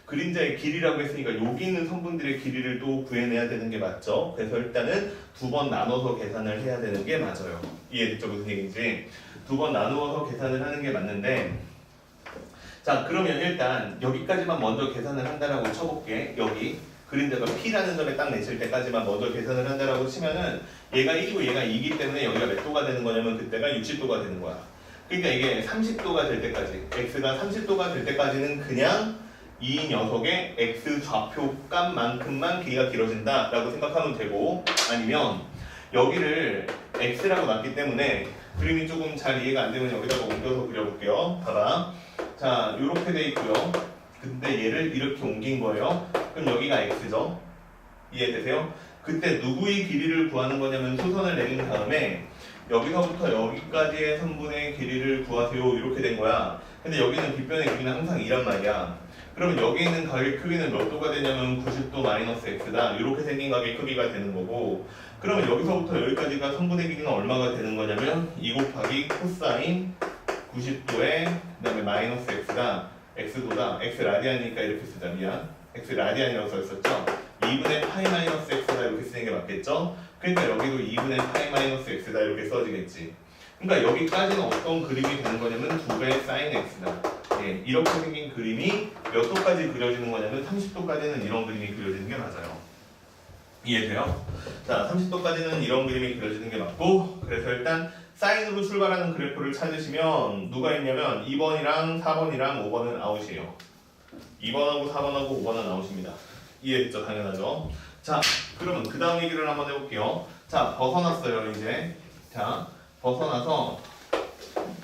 그림자의 길이라고 했으니까 여기 있는 선분들의 길이를 또 구해내야 되는 게 맞죠. 그래서 일단은 두 번 나눠서 계산을 해야 되는 게 맞아요. 이해됐죠? 무슨 얘기인지. 두 번 나누어서 계산을 하는 게 맞는데 자 그러면 일단 여기까지만 먼저 계산을 한다라고 쳐볼게. 여기 그림자가 P라는 점에 딱 맺힐 때까지만 먼저 계산을 한다라고 치면은 얘가 1이고 얘가 2이기 때문에 여기가 몇 도가 되는 거냐면 그때가 60도가 되는 거야. 그러니까 이게 30도가 될 때까지 x가 30도가 될 때까지는 그냥 이 녀석의 x 좌표 값만큼만 길이가 길어진다 라고 생각하면 되고 아니면 여기를 x라고 놨기 때문에 그림이 조금 잘 이해가 안 되면 여기다가 옮겨서 그려볼게요. 봐봐. 자 요렇게 돼 있고요. 근데 얘를 이렇게 옮긴 거예요. 그럼 여기가 x죠. 이해되세요? 그때 누구의 길이를 구하는 거냐면 수선을 내린 다음에 여기서부터 여기까지의 선분의 길이를 구하세요. 이렇게 된 거야. 근데 여기는 빗변의 길이는 항상 2란 말이야. 그러면 여기 있는 각의 크기는 몇 도가 되냐면 90도 마이너스 x다. 이렇게 생긴 각의 크기가 되는 거고 그러면 여기서부터 여기까지가 선분의 길이는 얼마가 되는 거냐면 2 곱하기 코사인 90도에 그 다음에 마이너스 x가 x도다. x 라디안이니까 이렇게 쓰자. 미안. x 라디안이라고 써있었죠? 2 2분의 파이 마이너스 x다 이렇게 쓰는 게 맞겠죠? 그러니까 여기도 2분의 파이 마이너스 x다 이렇게 써지겠지. 그러니까 여기까지는 어떤 그림이 되는 거냐면 2배 사인 x다. 예, 이렇게 생긴 그림이 몇 도까지 그려지는 거냐면 30도까지는 이런 그림이 그려지는 게 맞아요. 이해돼요? 자, 30도까지는 이런 그림이 그려지는 게 맞고, 그래서 일단 사인으로 출발하는 그래프를 찾으시면 누가 있냐면 2번이랑 4번이랑 5번은 아웃이에요. 2번하고 4번하고 5번은 아웃입니다. 이해됐죠? 당연하죠? 자, 그러면 그 다음 얘기를 한번 해볼게요. 자, 벗어났어요 이제. 자, 벗어나서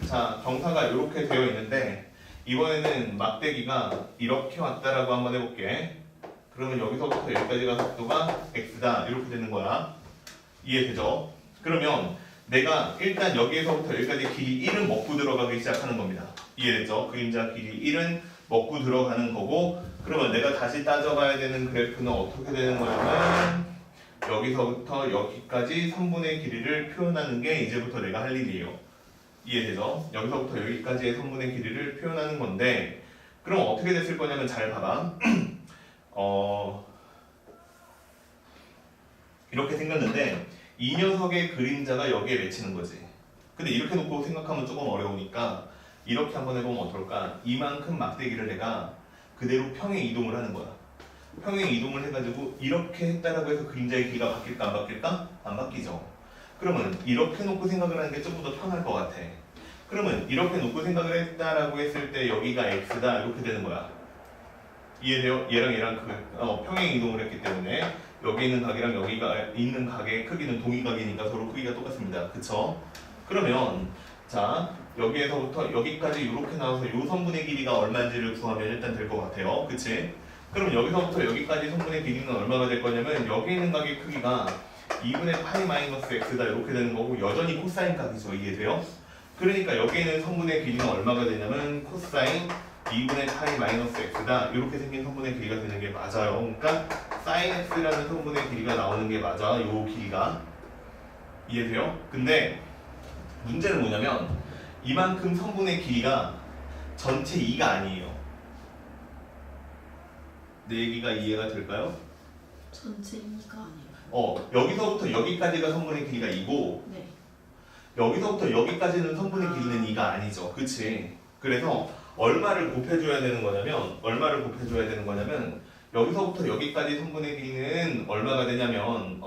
자, 경사가 이렇게 되어 있는데 이번에는 막대기가 이렇게 왔다라고 한번 해볼게. 그러면 여기서부터 여기까지가 속도가 x다 이렇게 되는 거야. 이해되죠? 그러면 내가 일단 여기에서부터 여기까지 길이 1은 먹고 들어가기 시작하는 겁니다. 이해됐죠? 그림자 길이 1은 먹고 들어가는 거고, 그러면 내가 다시 따져봐야 되는 그래프는 어떻게 되는 거냐면 여기서부터 여기까지 3분의 길이를 표현하는 게 이제부터 내가 할 일이에요. 이해되죠? 여기서부터 여기까지의 3분의 길이를 표현하는 건데, 그럼 어떻게 됐을 거냐면 잘 봐봐. 이렇게 생겼는데 이 녀석의 그림자가 여기에 맺히는 거지. 근데 이렇게 놓고 생각하면 조금 어려우니까 이렇게 한번 해보면 어떨까? 이만큼 막대기를 내가 그대로 평행 이동을 하는 거야. 평행 이동을 해가지고 이렇게 했다라고 해서 그림자의 길이가 바뀔까 안 바뀔까? 안 바뀌죠. 그러면 이렇게 놓고 생각을 하는 게 조금 더 편할 것 같아. 그러면 이렇게 놓고 생각을 했다라고 했을 때 여기가 x다 이렇게 되는 거야. 이해돼요? 얘랑 얘랑 평행 이동을 했기 때문에 여기 있는 각이랑 여기가 있는 각의 크기는 동의각이니까 서로 크기가 똑같습니다. 그쵸? 그러면 자, 여기에서부터 여기까지 이렇게 나와서 요 선분의 길이가 얼마인지를 구하면 일단 될 것 같아요. 그치? 그럼 여기서부터 여기까지 선분의 길이는 얼마가 될 거냐면 여기 있는 각의 크기가 2분의 파이 마이너스 x다 이렇게 되는 거고, 여전히 코사인 각이죠. 이해돼요? 그러니까 여기 있는 선분의 길이는 얼마가 되냐면 코사인 2분의 파이 마이너스 x다 이렇게 생긴 선분의 길이가 되는 게 맞아요. 그러니까 사인 x라는 선분의 길이가 나오는 게 맞아. 요 길이가. 이해돼요? 근데 문제는 뭐냐면 이만큼 선분의 길이가 전체 2가 아니에요. 내 얘기가 이해가 될까요? 전체 2가 아니에요. 여기서부터 여기까지가 선분의 길이가 2고 네. 여기서부터 여기까지는 선분의 길이는 2가 아니죠. 그치? 그래서 얼마를 곱해줘야 되는 거냐면 여기서부터 여기까지 선분의 길이는 얼마가 되냐면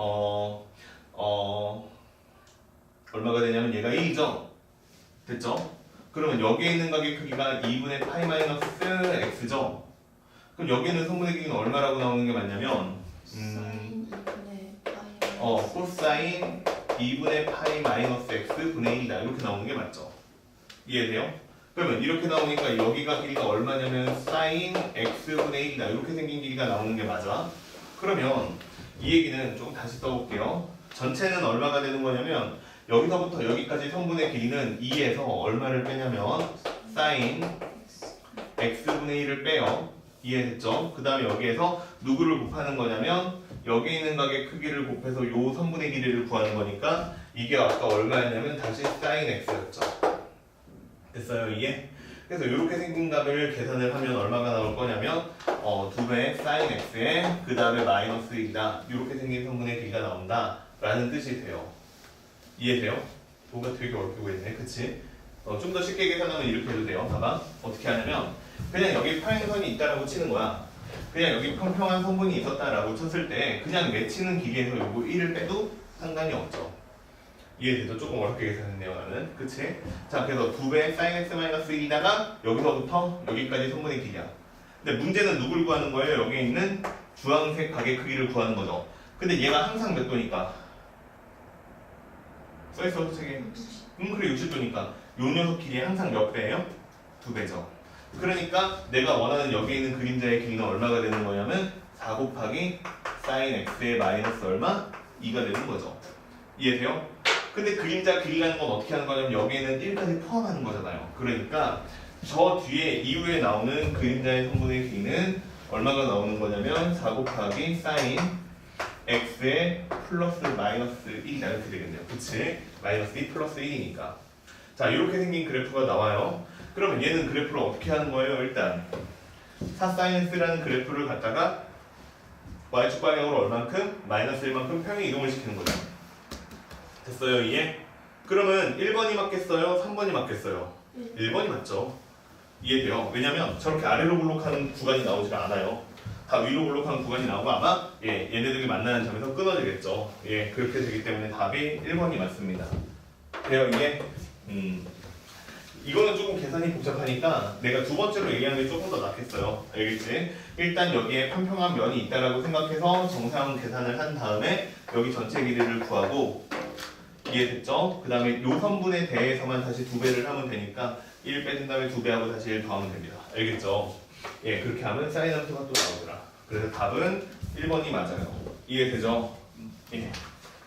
얼마가 되냐면 얘가 1이죠. 됐죠? 그러면 여기에 있는 각의 크기가 2분의 파이 마이너스 x죠. 그럼 여기 있는 선분의 길이는 얼마라고 나오는 게 맞냐면 사인 2분의 파이 코사인 2분의 파이 마이너스 x 분의 1이다 이렇게 나오는 게 맞죠? 이해돼요? 그러면 이렇게 나오니까 여기가 길이가 얼마냐면 사인 x분의 1이다 이렇게 생긴 길이가 나오는 게 맞아. 그러면 이 얘기는 좀 다시 써볼게요. 전체는 얼마가 되는 거냐면 여기서부터 여기까지 선분의 길이는 2에서 얼마를 빼냐면 사인 x분의 1을 빼요. 이해됐죠? 그 다음에 여기에서 누구를 곱하는 거냐면 여기 있는 각의 크기를 곱해서 요 선분의 길이를 구하는 거니까 이게 아까 얼마였냐면 다시 사인 x였죠. 됐어요 이게? 그래서 이렇게 생긴 값을 계산을 하면 얼마가 나올 거냐면 2배 사인 x에 그 다음에 마이너스 1이다 이렇게 생긴 성분의 길이가 나온다 라는 뜻이 돼요. 이해돼요? 뭐가 되게 어렵게 보이네 그치? 좀 더 쉽게 계산하면 이렇게 해도 돼요. 봐봐 어떻게 하냐면 그냥 여기 평행선이 있다라고 치는 거야. 그냥 여기 평평한 선분이 있었다라고 쳤을 때 그냥 맺히는 길이에서 요거 1을 빼도 상관이 없죠. 이해돼도 조금 어렵게 계산했네요 나는. 그치? 자 그래서 2배 sin x 마이너스 1이다가 여기서부터 여기까지 선분의 길이야. 근데 문제는 누굴 구하는 거예요? 여기 있는 주황색 각의 크기를 구하는 거죠. 근데 얘가 항상 몇 도니까? 써있어 책에. 그래 60도니까 요 녀석 길이 항상 몇 배예요? 2배죠. 그러니까 내가 원하는 여기 있는 그림자의 길이는 얼마가 되는 거냐면 4 곱하기 sin x의 마이너스 얼마? 2가 되는 거죠. 이해돼요? 근데 그림자 길이라는 건 어떻게 하는 거냐면 여기에는 1까지 포함하는 거잖아요. 그러니까 저 뒤에 이후에 나오는 그림자의 성분의 길이는 얼마가 나오는 거냐면 4 곱하기 sin x의 플러스 마이너스 1이다 이렇게 되겠네요. 그치? 마이너스 2 플러스 1이니까. 자 이렇게 생긴 그래프가 나와요. 그러면 얘는 그래프를 어떻게 하는 거예요? 일단 4sinx라는 그래프를 갖다가 y축 방향으로 얼만큼? 마이너스 1만큼 평행 이동을 시키는 거죠. 됐어요 이해? 그러면 1번이 맞겠어요? 3번이 맞겠어요? 1번이 맞죠. 이해돼요? 왜냐면 저렇게 아래로 블록하는 구간이 나오질 않아요. 다 위로 블록하는 구간이 나오고 아마 얘네들이 만나는 점에서 끊어지겠죠. 그렇게 되기 때문에 답이 1번이 맞습니다. 돼요 이게? 이거는 조금 계산이 복잡하니까 내가 두 번째로 얘기하는 게 조금 더 낫겠어요. 알겠지? 일단 여기에 평평한 면이 있다라고 생각해서 정사각 계산을 한 다음에 여기 전체 길이를 구하고 이해됐죠? 그 다음에 요 선분에 대해서만 다시 2배를 하면 되니까 1 빼준 다음에 2배하고 다시 1 더하면 됩니다. 알겠죠? 그렇게 하면 사인 함수가 또 나오더라. 그래서 답은 1번이 맞아요. 이해되죠?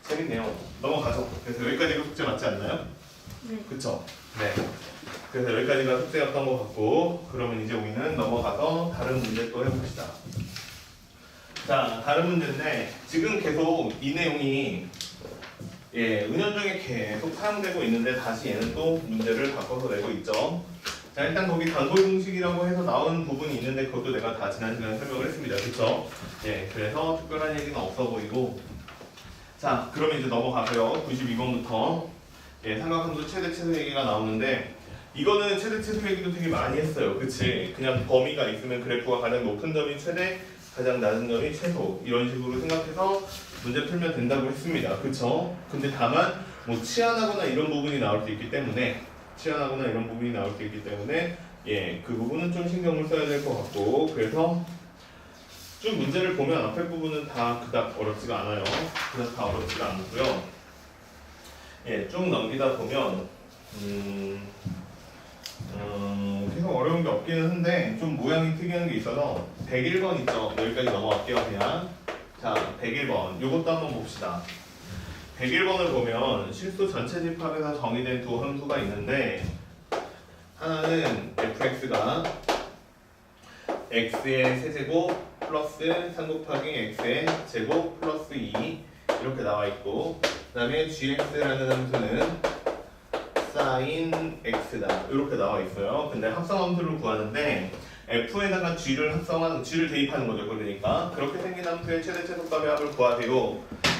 재밌네요. 넘어가죠. 그래서 여기까지가 숙제 맞지 않나요? 네. 그쵸? 네. 그래서 여기까지가 숙제였던 것 같고 그러면 이제 우리는 넘어가서 다른 문제 또 해봅시다. 자, 다른 문제인데 지금 계속 이 내용이 은연중에 계속 사용되고 있는데 다시 얘는 또 문제를 바꿔서 내고 있죠. 자, 일단 거기 단골 공식이라고 해서 나온 부분이 있는데 그것도 내가 다 지난 시간에 설명을 했습니다. 그쵸? 그래서 특별한 얘기는 없어 보이고 자, 그러면 이제 넘어가고요. 92번부터 삼각함수 최대 최소 얘기가 나오는데 이거는 최대 최소 얘기도 되게 많이 했어요. 그치? 그냥 범위가 있으면 그래프가 가장 높은 점이 최대, 가장 낮은 점이 최소 이런 식으로 생각해서 문제 풀면 된다고 했습니다. 그쵸? 근데 다만 뭐 치환하거나 이런 부분이 나올 수 있기 때문에 그 부분은 좀 신경을 써야 될 것 같고 그래서 쭉 문제를 보면 앞에 부분은 다 그닥 어렵지가 않아요. 그닥 다 어렵지가 않고요. 쭉 넘기다 보면 계속 어려운 게 없기는 한데 좀 모양이 특이한 게 있어서 101번 있죠. 여기까지 넘어갈게요 그냥. 자, 101번 요것도 한번 봅시다. 101번을 보면 실수 전체 집합에서 정의된 두 함수가 있는데 하나는 fx가 x의 세제곱 플러스 3 곱하기 x의 제곱 플러스 2 이렇게 나와 있고 그 다음에 gx라는 함수는 sin x다 이렇게 나와 있어요. 근데 합성 함수를 구하는데 f에다가 g를 대입하는 거죠. 그러니까 그렇게 생긴 함수의 최대 최소값의 합을 구하세요.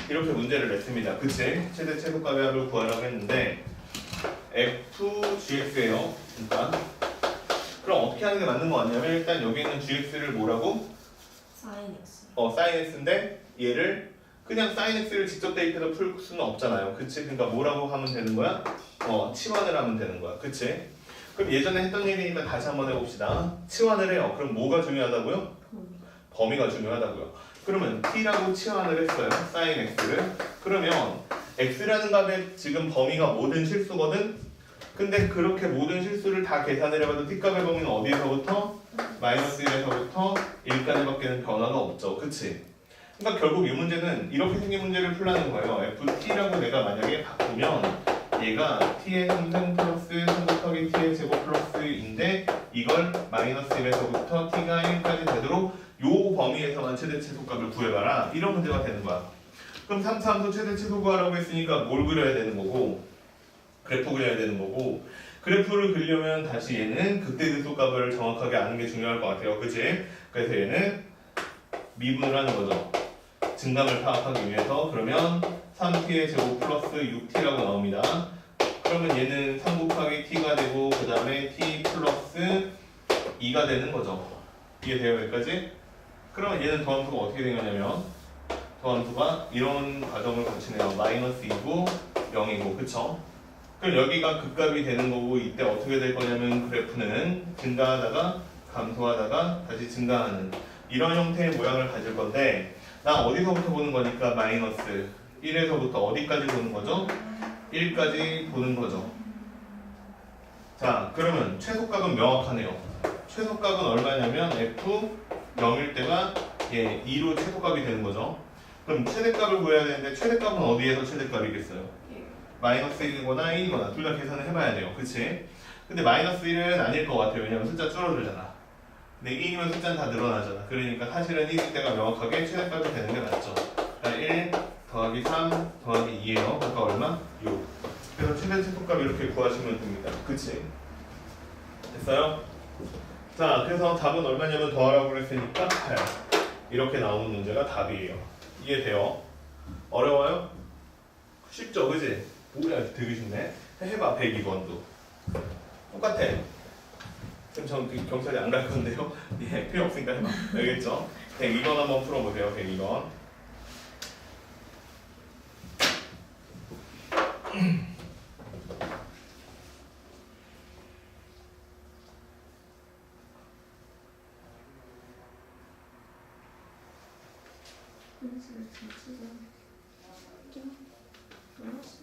이렇게 문제를 냈습니다. 그치? 최대 최소값의 합을 구하라고 했는데 fgx예요. 그러니까 그럼 어떻게 하는 게 맞는 거 같냐면 일단 여기 있는 gx를 뭐라고? sin x. sin x인데 얘를 그냥 sin x를 직접 대입해서 풀 수는 없잖아요. 그치? 그러니까 뭐라고 하면 되는 거야? 치환을 하면 되는 거야. 그치? 그럼 예전에 했던 얘기니까 다시 한번 해봅시다. 치환을 해요. 그럼 뭐가 중요하다고요? 범위가 중요하다고요. 그러면 t라고 치환을 했어요. sin x를. 그러면 x라는 값에 지금 범위가 모든 실수거든? 근데 그렇게 모든 실수를 다 계산을 해봐도 t값의 범위는 어디에서부터? 마이너스 1에서부터 1까지밖에는 변화가 없죠. 그치? 그러니까 결국 이 문제는 이렇게 생긴 문제를 풀라는 거예요. ft라고 내가 만약에 바꾸면 얘가 t의 3승 플러스 3 곱하기 t의 제곱 플러스인데 이걸 마이너스 1에서부터 t가 1까지 되도록 요 범위에서만 최대 최소값을 구해봐라. 이런 문제가 되는 거야. 그럼 3차 함수 최대 최소 구하라고 했으니까 뭘 그려야 되는 거고 그래프 그려야 되는 거고 그래프를 그리려면 다시 얘는 극대극소값을 정확하게 아는 게 중요할 것 같아요. 그치? 그래서 얘는 미분을 하는 거죠. 증감을 파악하기 위해서. 그러면 3t의 제곱 플러스 6t라고 나옵니다. 그러면 얘는 3 곱하기 t가 되고 그 다음에 t 플러스 2가 되는 거죠. 이해돼요 여기까지? 그러면 얘는 더함수가 어떻게 된 거냐면 더함수가 이런 과정을 거치네요. 마이너스 2고 0이고 그쵸? 그럼 여기가 극값이 되는 거고 이때 어떻게 될 거냐면 그래프는 증가하다가 감소하다가 다시 증가하는 이런 형태의 모양을 가질 건데 나 어디서부터 보는 거니까 마이너스 1에서부터 어디까지 보는 거죠? 1까지 보는 거죠. 자 그러면 최소값은 명확하네요. 최소값은 얼마냐면 f 0일 때가 2로 최소값이 되는 거죠. 그럼 최대값을 구해야 되는데 최대값은 어디에서 최대값이겠어요? 마이너스 1이거나 1이거나 둘 다 계산을 해봐야 돼요. 그치? 근데 마이너스 1은 아닐 것 같아요. 왜냐면 숫자 줄어들잖아. 근데 1이면 숫자는 다 늘어나잖아. 그러니까 사실은 1일 때가 명확하게 최대값이 되는 게 맞죠. 그러니까 1 더하기 3 더하기 2예요. 그러니까 얼마? 6. 그래서 최대 최소값 이렇게 구하시면 됩니다. 그치? 됐어요? 자, 그래서 답은 얼마냐면 더하라고 그랬으니까 8. 이렇게 나오는 문제가 답이에요. 이해돼요? 어려워요? 쉽죠, 그지? 뭐야, 되게 쉽네. 해봐, 102번도. 똑같아. 그럼 전 경찰이 안 갈 건데요. 예, 필요 없으니까 해봐. 알겠죠? 102번 한번 풀어보세요. 102번. 분수를 자체가 좀 몰랐어.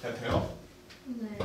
잘 돼요? 네.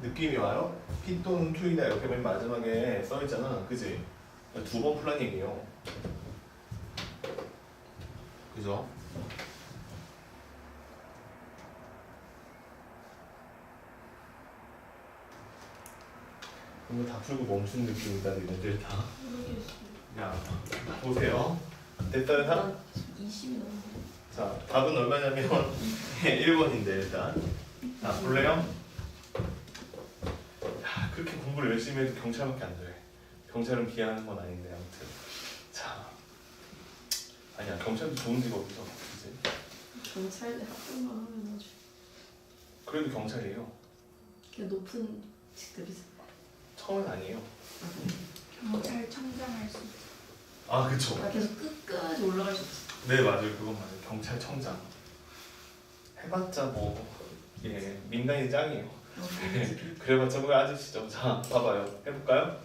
느낌이 와요? P 또는 Q이다 이렇게 맨 마지막에 써있잖아, 그지? 두 번 풀란 얘기예요. 그죠? 이거 다 풀고 멈춘 느낌이다, 얘네들 다. 모르겠어요. 야, 보세요. 됐다는 사람? 20이 넘는데. 자, 답은 얼마냐면 1번인데 일단. 자, 볼래요? 야, 그렇게 공부를 열심히 해도 경찰밖에 안 돼. 경찰은 비하하는 건 아닌데 아무튼. 자, 아니야, 경찰도 좋은 직업이죠, 그치? 경찰대 합격만 하면 아주 그래도 경찰이에요. 그냥 높은 직급이죠. 처음엔 아니에요. 경찰청장 할 수 있어. 아, 그쵸. 아, 계속 끝까지 올라갈 수 없어. 네, 맞아요. 그건 맞아요. 경찰청장. 해봤자 뭐, 예, 민간인 짱이에요. 그래봤자 뭐 아저씨죠. 자, 봐봐요. 해볼까요?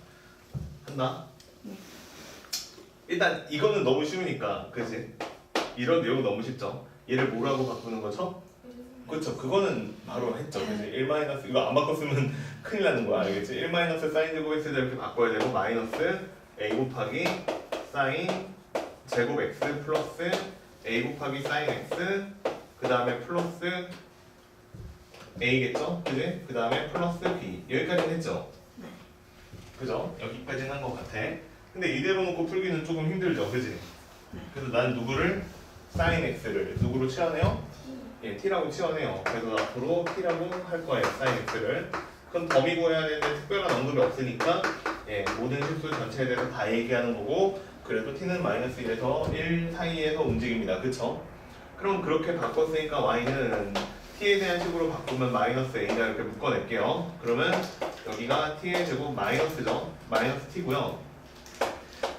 한다. 네. 일단 이거는 너무 쉬우니까, 그지? 이런 내용 너무 쉽죠? 얘를 뭐라고 바꾸는 거죠? 그렇죠. 그거는 바로 했죠. 그지? 1 마이너스 이거 안 바꿨으면 큰일 나는 거야. 알겠지? 1 마이너스 사인 제곱 x를 이렇게 바꿔야 되고 마이너스 a 곱하기 사인 제곱 x 플러스 a 곱하기 사인 x 그 다음에 플러스 a겠죠? 그지? 그 다음에 플러스 b 여기까지는 했죠? 네. 그죠? 여기까지는 한 것 같아. 근데 이대로 놓고 풀기는 조금 힘들죠, 그지? 그래서 난 누구를 사인 x를 누구로 치환해요? 예, t라고 치환해요. 그래서 앞으로 t라고 할 거예요, 사인 x를. 그건 범위 구해야 되는데 특별한 언급이 없으니까 예, 모든 실수 전체에 대해서 다 얘기하는 거고 그래도 t는 마이너스 1에서 1 사이에서 움직입니다, 그쵸? 그럼 그렇게 바꿨으니까 y는 t에 대한 식으로 바꾸면 마이너스 a다 이렇게 묶어낼게요. 그러면 여기가 t의 제곱 마이너스죠. 마이너스 t고요.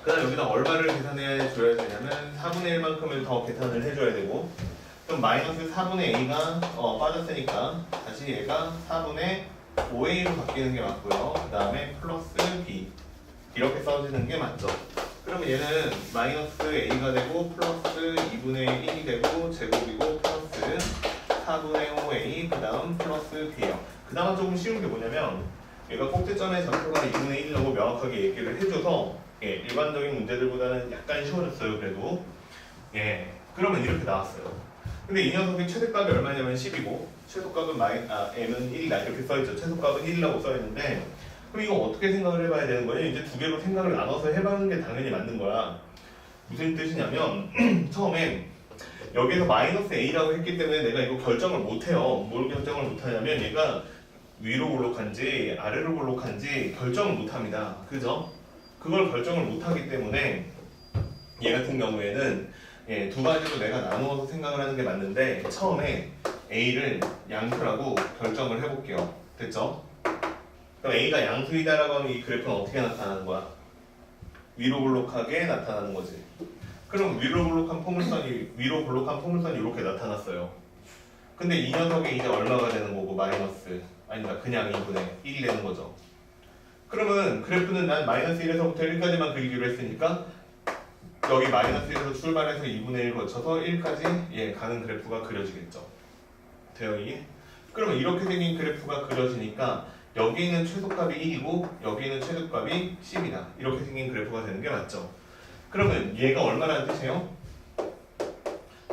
그 다음 여기다 얼마를 계산해 줘야 되냐면 4분의 1만큼을 더 계산을 해줘야 되고 그럼 마이너스 4분의 a가 빠졌으니까 다시 얘가 4분의 5a로 바뀌는 게 맞고요. 그 다음에 플러스 b 이렇게 써지는 게 맞죠. 그러면 얘는 마이너스 a가 되고 플러스 2분의 1이 되고 제곱이고 플러스 4분의 5a 그 다음 플러스 b예요. 그 다음은 조금 쉬운 게 뭐냐면 얘가 꼭지점의 좌표가 2분의 1이라고 명확하게 얘기를 해줘서 예, 일반적인 문제들보다는 약간 쉬워졌어요. 그래도 예, 그러면 이렇게 나왔어요. 근데 이 녀석의 최대값이 얼마냐면 10이고 최소값은 m은 1이다 이렇게 써있죠. 최소값은 1이라고 써있는데 그럼 이거 어떻게 생각을 해봐야 되는 거예요? 이제 두 개로 생각을 나눠서 해보는 게 당연히 맞는 거야. 무슨 뜻이냐면 처음엔 여기서 마이너스 a라고 했기 때문에 내가 이거 결정을 못해요. 뭘 결정을 못하냐면 얘가 위로 볼록한지 아래로 볼록한지 결정을 못합니다. 그죠? 그걸 결정을 못하기 때문에 얘 같은 경우에는 예, 두 가지로 내가 나누어서 생각을 하는 게 맞는데 처음에 a를 양수라고 결정을 해볼게요. 됐죠? 그럼 a가 양수이다라고 하면 이 그래프는 어떻게 나타나는 거야? 위로 볼록하게 나타나는 거지. 그럼 위로 볼록한 포물선이 이렇게 나타났어요. 근데 이 녀석이 이제 얼마가 되는 거고 마이너스 아니다 그냥 2분의 1이 되는 거죠. 그러면 그래프는 난 마이너스 1에서부터 1까지만 그리기로 했으니까 여기 마이너스 1에서 출발해서 2분의 1 거쳐서 1까지 예, 가는 그래프가 그려지겠죠. 돼요 이게? 그러면 이렇게 생긴 그래프가 그려지니까 여기 있는 최소값이 1이고 여기 있는 최소값이 10이다. 이렇게 생긴 그래프가 되는 게 맞죠. 그러면 얘가 얼마라는 뜻이에요?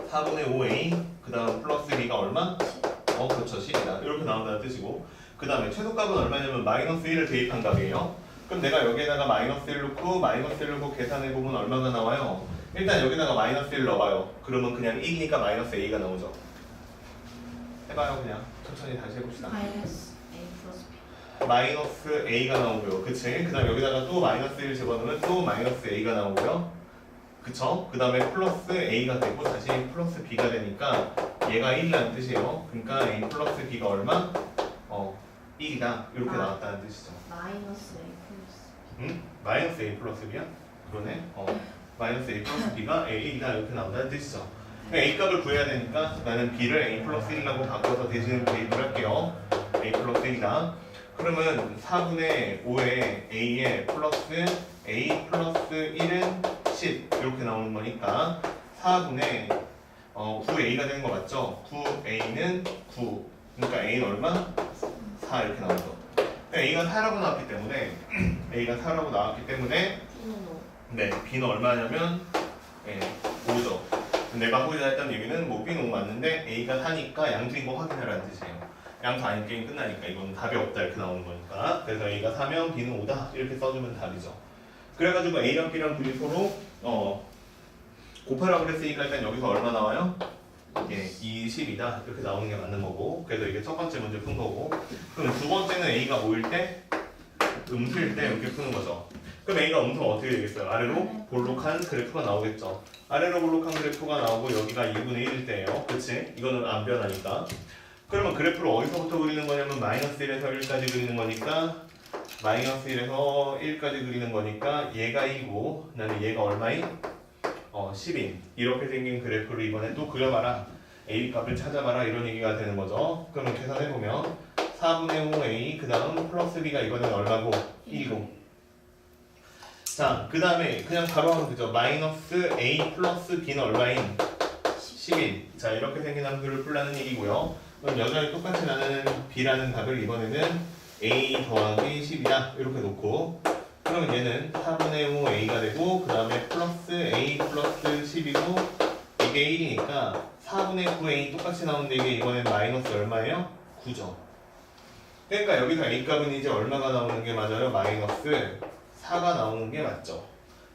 4분의 5a 그 다음 플러스 b가 얼마? 그렇죠 10이다. 이렇게 나온다는 뜻이고 그 다음에 최소값은 얼마냐면 마이너스 1을 대입한 값이에요. 그럼 내가 여기에다가 마이너스 1 넣고 마이너스 1 넣고 계산해보면 얼마가 나와요? 일단 여기다가 마이너스 1 넣어봐요. 그러면 그냥 1이니까 마이너스 a가 나오죠. 해봐요 그냥 천천히 다시 해봅시다. 마이너스 a 플러스 b. 마이너스 a가 나오고요. 그치? 그 다음 여기다가 또 마이너스 1 집어넣으면 또 마이너스 a가 나오고요. 그쵸? 그 다음에 플러스 a가 되고 다시 플러스 b가 되니까 얘가 1이라는 뜻이에요. 그러니까 a 플러스 b가 얼마? 1이다. 이렇게 나왔다는 뜻이죠. 마이너스 a 플러스 응? 마이너스 a 플러스 b야? 그러네. 마이너스 a 플러스 b가 a1이다. 이렇게 나온다는 뜻이죠. a 값을 구해야 되니까 나는 b를 a 플러스 1이라고 바꿔서 대신 대입을 할게요. a 플러스 1이다. 그러면 4분의 5에 a에 플러스 a 플러스 1은 10 이렇게 나오는 거니까 4분의 9a가 되는 거 맞죠? 9a는 9 그러니까 a는 얼마? 4 이렇게 나오죠. 그러니까 a가 4라고 나왔기 때문에 a가 4라고 나왔기 때문에 B는 5. 네, B는 얼마냐면 5죠. 내가 하고자 했던 얘기는 뭐 B는 5 맞는데 A가 4니까 양수인 거 확인하라는 뜻이에요. 양수 아닌 게임 끝나니까 이건 답이 없다 이렇게 나오는 거니까. 그래서 A가 4면 B는 5다 이렇게 써주면 답이죠. 그래가지고 A랑 B랑 둘이 서로 곱하라고 그랬으니까 일단 여기서 얼마 나와요? 이게 20이다 이렇게 나오는 게 맞는 거고. 그래서 이게 첫 번째 문제 푼 거고. 그럼 두 번째는 A가 5일 때 음수일 때 이렇게 푸는 거죠. 그럼 A가 음수면 어떻게 되겠어요? 아래로 볼록한 그래프가 나오겠죠. 아래로 볼록한 그래프가 나오고 여기가 2분의 1일 때예요. 그치? 이거는 안 변하니까. 그러면 그래프를 어디서부터 그리는 거냐면 마이너스 1에서 1까지 그리는 거니까 마이너스 1에서 1까지 그리는 거니까 얘가 2고 그다음에 얘가 얼마인? 10인. 이렇게 생긴 그래프를 이번에 또 그려봐라. A 값을 찾아봐라 이런 얘기가 되는 거죠. 그러면 계산해보면 4분의 5A 그 다음 플러스 B가 이거는 얼마고? 1이고. 자, 그 다음에 그냥 바로 하면 되죠. 마이너스 A 플러스 B는 얼마인? 10인. 자, 이렇게 생긴 함수를 풀라는 얘기고요. 그럼 여전히 똑같이 나는 B라는 답을 이번에는 A 더하기 10이다 이렇게 놓고, 그러면 얘는 4분의 5 A가 되고 그 다음에 플러스 A 플러스 10이고 이게 1이니까 4분의 9 A 똑같이 나오는데 이게 이번엔 마이너스 얼마예요? 9죠. 그러니까 여기서 A 값은 이제 얼마가 나오는 게 맞아요? 마이너스 4가 나오는 게 맞죠.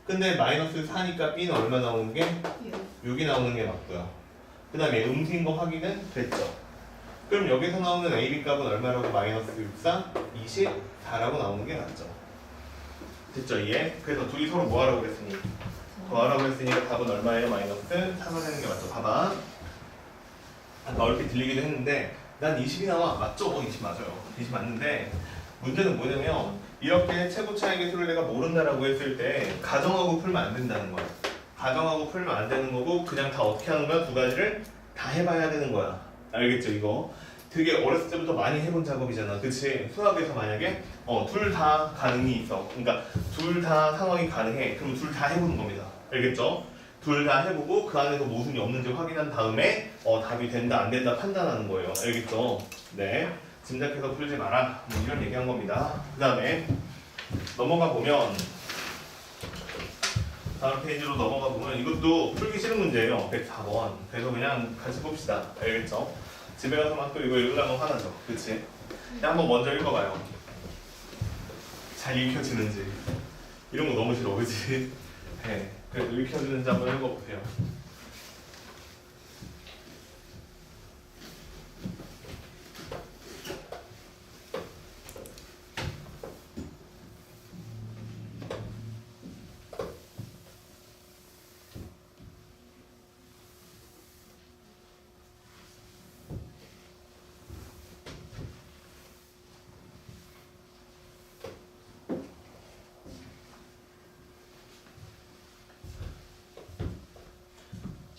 근데 마이너스 4니까 B는 얼마 나오는 게? 6이 나오는 게 맞고요. 그 다음에 음수인 거 확인은 됐죠. 그럼 여기서 나오는 A, B 값은 얼마라고? 마이너스 64, 24라고 나오는 게 맞죠. 됐죠 이해? 그래서 둘이 서로 뭐 하라고 그랬으니? 더하라고 했으니까 답은 얼마예요? 마이너스 3가 되는 게 맞죠. 봐봐. 아까 얼핏 들리기도 했는데 난 20이 나와. 맞죠? 20 맞아요. 20 맞는데 문제는 뭐냐면 이렇게 최고 차의 개수를 내가 모른다라고 했을 때 가정하고 풀면 안 된다는 거야. 가정하고 풀면 안 되는 거고 그냥 다 어떻게 하는 거야? 두 가지를 다 해봐야 되는 거야. 알겠죠 이거? 되게 어렸을 때부터 많이 해본 작업이잖아. 그치? 수학에서 만약에 둘 다 가능이 있어. 그러니까 둘 다 상황이 가능해. 그럼 둘 다 해보는 겁니다. 알겠죠? 둘 다 해보고 그 안에서 모순이 없는지 확인한 다음에 답이 된다 안 된다 판단하는 거예요. 알겠죠? 네. 짐작해서 풀지 마라. 뭐 이런 얘기한 겁니다. 그 다음에 넘어가 보면 다음 페이지로 넘어가 보면 이것도 풀기 싫은 문제예요. 104번. 그래서 그냥 같이 봅시다. 알겠죠? 집에 가서 막 또 이거 읽으려면 화나죠. 그치? 한번 먼저 읽어봐요. 잘 읽혀지는지. 이런 거 너무 싫어. 그치? 네. 그래도 읽혀지는지 한번 읽어보세요.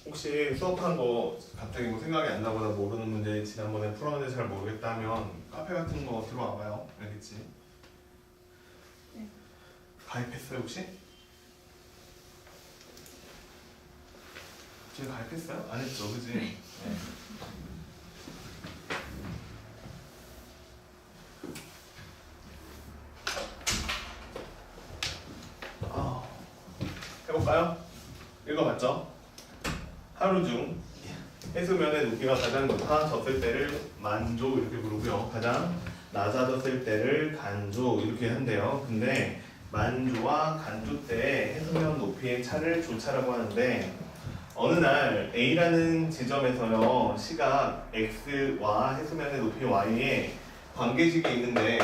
혹시 수업한 거 갑자기 뭐 생각이 안 나거나 모르는 문제 지난번에 풀었는데 잘 모르겠다 하면 카페 같은 거 들어와 봐요. 알겠지? 네. 가입했어요 혹시? 지금 가입했어요? 안 했죠 그지? 네. 해볼까요? 읽어봤죠? 하루 중 해수면의 높이가 가장 높아졌을 때를 만조 이렇게 부르고요. 가장 낮아졌을 때를 간조 이렇게 한대요. 근데 만조와 간조 때 해수면 높이의 차를 조차라고 하는데 어느 날 A라는 지점에서요. 시각 X와 해수면의 높이 Y에 관계식이 있는데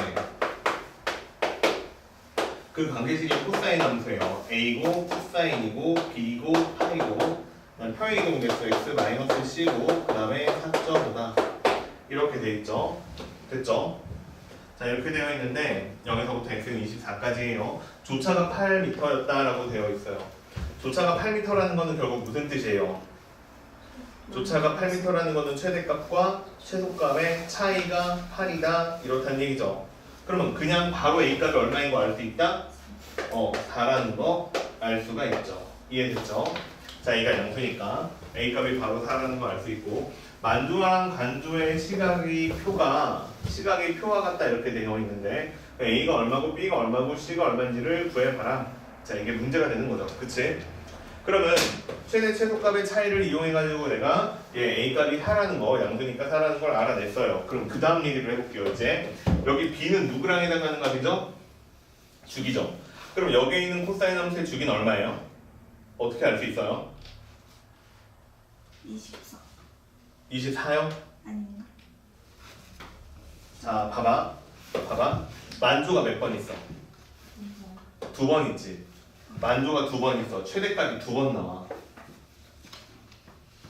그 관계식이 코사인 함수예요. A고 코사인이고 B고 파이고 평행이동 됐어. X C고 그 다음에 4.5다 이렇게 돼 있죠. 됐죠? 자 이렇게 되어 있는데 여기서부터 X는 24까지예요. 조차가 8m였다라고 되어 있어요. 조차가 8m라는 거는 결국 무슨 뜻이에요? 조차가 8m라는 거는 최대값과 최소값의 차이가 8이다 이렇다는 얘기죠. 그러면 그냥 바로 A값이 얼마인 거 알 수 있다? 4라는 거 알 수가 있죠. 이해됐죠? 자, A가 양수니까 A값이 바로 4라는 거 알 수 있고 만조랑 간조의 시각의 표와 같다 이렇게 되어 있는데 A가 얼마고 B가 얼마고 C가 얼마인지를 구해봐라 자, 이게 문제가 되는 거죠. 그치? 그러면 최대 최소값의 차이를 이용해가지고 내가 A 값이 4라는 거, 양수니까 4라는 걸 알아냈어요. 그럼 그 다음 얘기를 해볼게요. 이제 여기 B는 누구랑 해당하는 값이죠? 주기죠. 그럼 여기에 있는 코사인 함수의 주기는 얼마예요? 어떻게 알 수 있어요? 24 24요? 아닌가? 자, 봐봐. 만조가 몇 번 있어? 2번 있지. 만조가 2번 있어. 최대값이 2번 나와.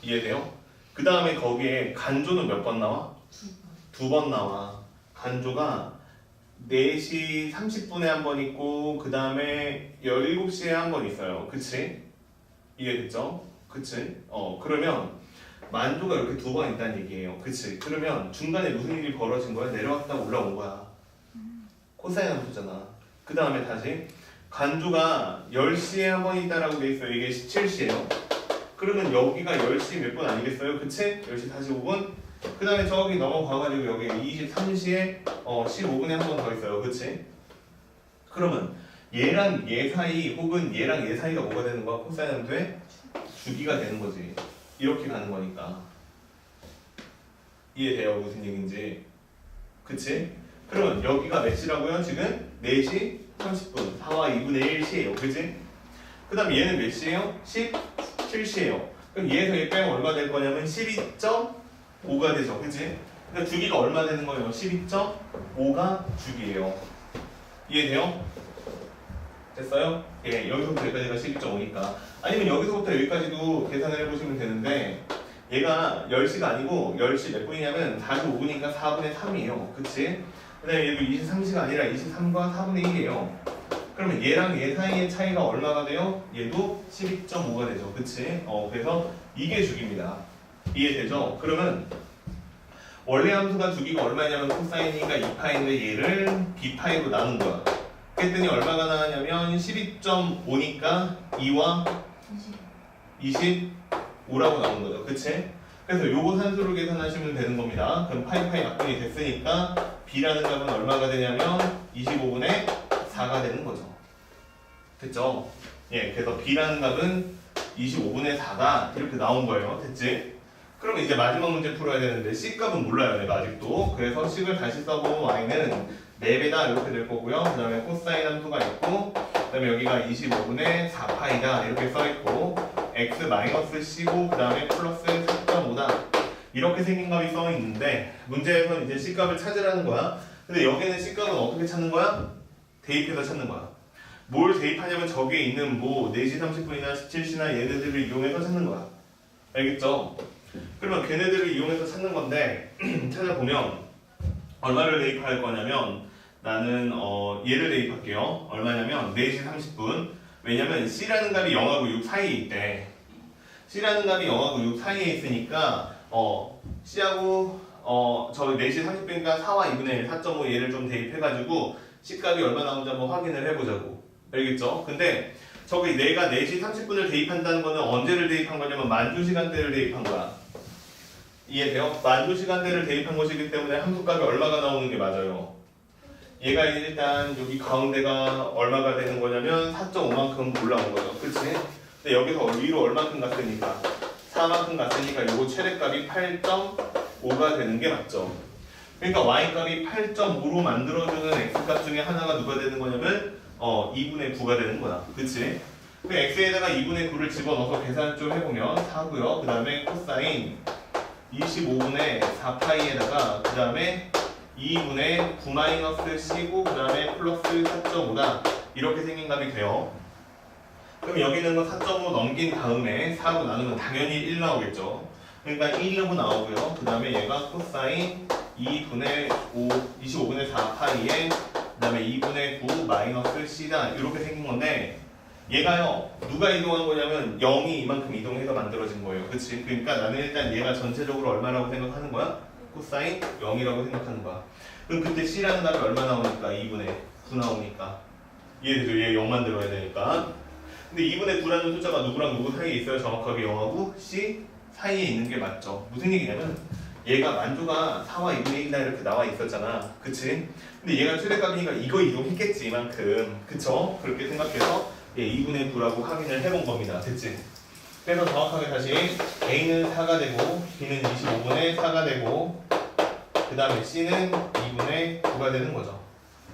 이해돼요? 그 다음에 거기에 간조는 몇 번 나와? 2번 나와. 간조가 4시 30분에 한 번 있고 그 다음에 17시에 한 번 있어요. 그치? 이해됐죠? 그치? 그러면 만조가 이렇게 2번 있다는 얘기예요. 그치? 그러면 중간에 무슨 일이 벌어진 거야? 내려왔다 올라온 거야. 코사인 함수잖아. 그 다음에 다시 간조가 10시에 한 번 있다라고 돼 있어요. 이게 17시예요. 그러면 여기가 10시 몇 분 아니겠어요? 그치? 10시 45분? 그 다음에 저기 넘어가가지고 여기 23시에 15분에 한 번 더 있어요. 그치? 그러면 얘랑 얘 사이 혹은 얘랑 얘 사이가 뭐가 되는 거야? 코사인 함수의 주기가 되는 거지. 이렇게 가는 거니까. 이해돼요? 무슨 얘기인지. 그치? 그러면 여기가 몇 시라고요? 지금 4시 30분 4와 2분의 1시예요. 그치? 그 다음 얘는 몇 시예요? 17시예요. 그럼 얘에서 얘 빼면 얼마 될 거냐면 12.5가 되죠. 그치? 그러니까 주기가 얼마 되는 거예요? 12.5가 주기예요. 이해돼요? 됐어요? 예, 여기서부터 여기까지가 12.5니까. 아니면 여기서부터 여기까지도 계산을 해보시면 되는데 얘가 10시가 아니고 10시 몇 분이냐면 45분이니까 4분의 3이에요. 그치? 그 다음에 얘도 23시가 아니라 23과 4분의 1이에요. 그러면 얘랑 얘 사이의 차이가 얼마가 돼요? 얘도 12.5가 되죠. 그치? 그래서 이게 주기입니다. 이해되죠? 그러면 원래 함수가 주기가 얼마냐면 코사인이니까 2파인데 얘를 b파이로 나눈 거야. 그랬더니 얼마가 나왔냐면 12.5니까 2와 25라고 나온 거죠. 그치? 그래서 요거 산수를 계산하시면 되는 겁니다. 그럼 파이파이 약분이 됐으니까 b라는 값은 얼마가 되냐면 25분의 4가 되는 거죠. 됐죠? 예, 그래서 b라는 값은 25분의 4가 이렇게 나온 거예요. 됐지? 그러면 이제 마지막 문제 풀어야 되는데 c 값은 몰라요. 내가 아직도. 그래서 식을 다시 써보면 y는 4배다 이렇게 될 거고요. 그 다음에 코사인 함수가 있고 그 다음에 여기가 25분의 4파이다 이렇게 써있고 x-c고 그 다음에 플러스 4.5다 이렇게 생긴 값이 써있는데 문제에서는 이제 C값을 찾으라는 거야. 근데 여기는 C값은 어떻게 찾는 거야? 대입해서 찾는 거야. 뭘 대입하냐면 저기에 있는 뭐 4시 30분이나 17시나 얘네들을 이용해서 찾는 거야. 알겠죠? 그러면 걔네들을 이용해서 찾는 건데 찾아보면 얼마를 대입할 거냐면 나는 얘를 대입할게요. 얼마냐면 4시 30분. 왜냐면 C라는 값이 0하고 6 사이에 있대. C라는 값이 0하고 6 사이에 있으니까 C하고 저 4시 30분이니까 4와 2분의 1, 4.5 얘를 좀 대입해가지고 C값이 얼마 나오는지 한번 확인을 해보자고. 알겠죠? 근데 저기 내가 4시 30분을 대입한다는 거는 언제를 대입한 거냐면 만주시간대를 대입한 거야. 이해돼요? 만주시간대를 대입한 것이기 때문에 함수값이 얼마가 나오는 게 맞아요. 얘가 일단 여기 가운데가 얼마가 되는 거냐면 4.5만큼 올라온 거죠. 그치? 근데 여기서 위로 얼마큼 갔으니까 4만큼 갔으니까 요거 최대값이 8.5가 되는 게 맞죠. 그러니까 y값이 8.5로 만들어주는 x값 중에 하나가 누가 되는 거냐면 2분의 9가 되는 거야. 그치? 그 x에다가 2분의 9를 집어넣어서 계산을 좀 해보면 4고요. 그 다음에 코사인 25분의 4파이에다가 그 다음에 2분의 9-c고 그 다음에 플러스 4.5다 이렇게 생긴 값이 돼요. 그럼 여기 있는 거 4.5 넘긴 다음에 4로 나누면 당연히 1 나오겠죠. 그러니까 1이라고 나오고요. 그 다음에 얘가 코사인 2분의 5, 25분의 4파이에 그 다음에 2분의 9 C다 이렇게 생긴 건데 얘가요 누가 이동한 거냐면 0이 이만큼 이동해서 만들어진 거예요. 그치? 그러니까 나는 일단 얘가 전체적으로 얼마라고 생각하는 거야? 코사인 0이라고 생각하는 거야. 그럼 그때 C라는 값이 얼마 나오니까? 2분의 9 나오니까 이해되죠? 얘 0 만들어야 되니까. 근데 2분의 9라는 숫자가 누구랑 누구 사이에 있어요? 정확하게 0하고 C 사이에 있는 게 맞죠. 무슨 얘기냐면 얘가 만조가 4와 2분의 1이다 이렇게 나와 있었잖아. 그치? 근데 얘가 최대값이니까 이거 이동했겠지 이만큼. 그쵸? 그렇게 생각해서 2분의 9라고 확인을 해본 겁니다. 됐지? 그래서 정확하게 다시 A는 4가 되고 B는 25분의 4가 되고 그 다음에 C는 2분의 9가 되는 거죠.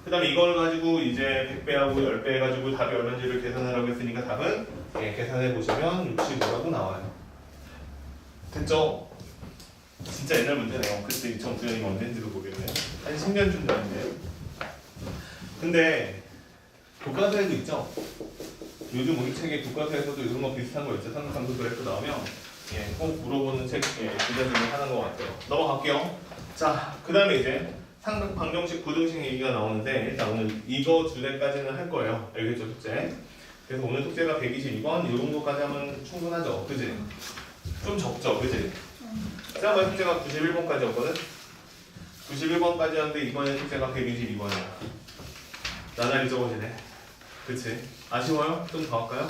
그 다음에 이걸 가지고 이제 100배하고 10배 해가지고 답이 얼마인지를 계산하라고 했으니까 답은 계산해 보시면 65라고 나와요. 됐죠? 진짜 옛날 문제네요. 그때 2009년이 언제인지도 모르겠네. 한 10년 좀 전인데. 근데 교과서에도 있죠? 요즘 우리 책에 교과서에서도 이런 거 비슷한 거 있죠? 삼각함수 그래프 나오면 꼭 물어보는 책 주제 중에 하나인 것 같아요. 넘어갈게요. 자, 그 다음에 이제 삼각 방정식 부등식 얘기가 나오는데 일단 오늘 이거 주제까지는 할 거예요. 알겠죠, 숙제? 그래서 오늘 숙제가 122번 이 정도까지 하면 충분하죠, 그지? 좀 적죠, 그지? 지난번 숙제가 91번까지였거든? 91번까지였는데 이번에 숙제가 122번이야. 나날이 적어지네. 그치? 아쉬워요? 좀 더 할까요?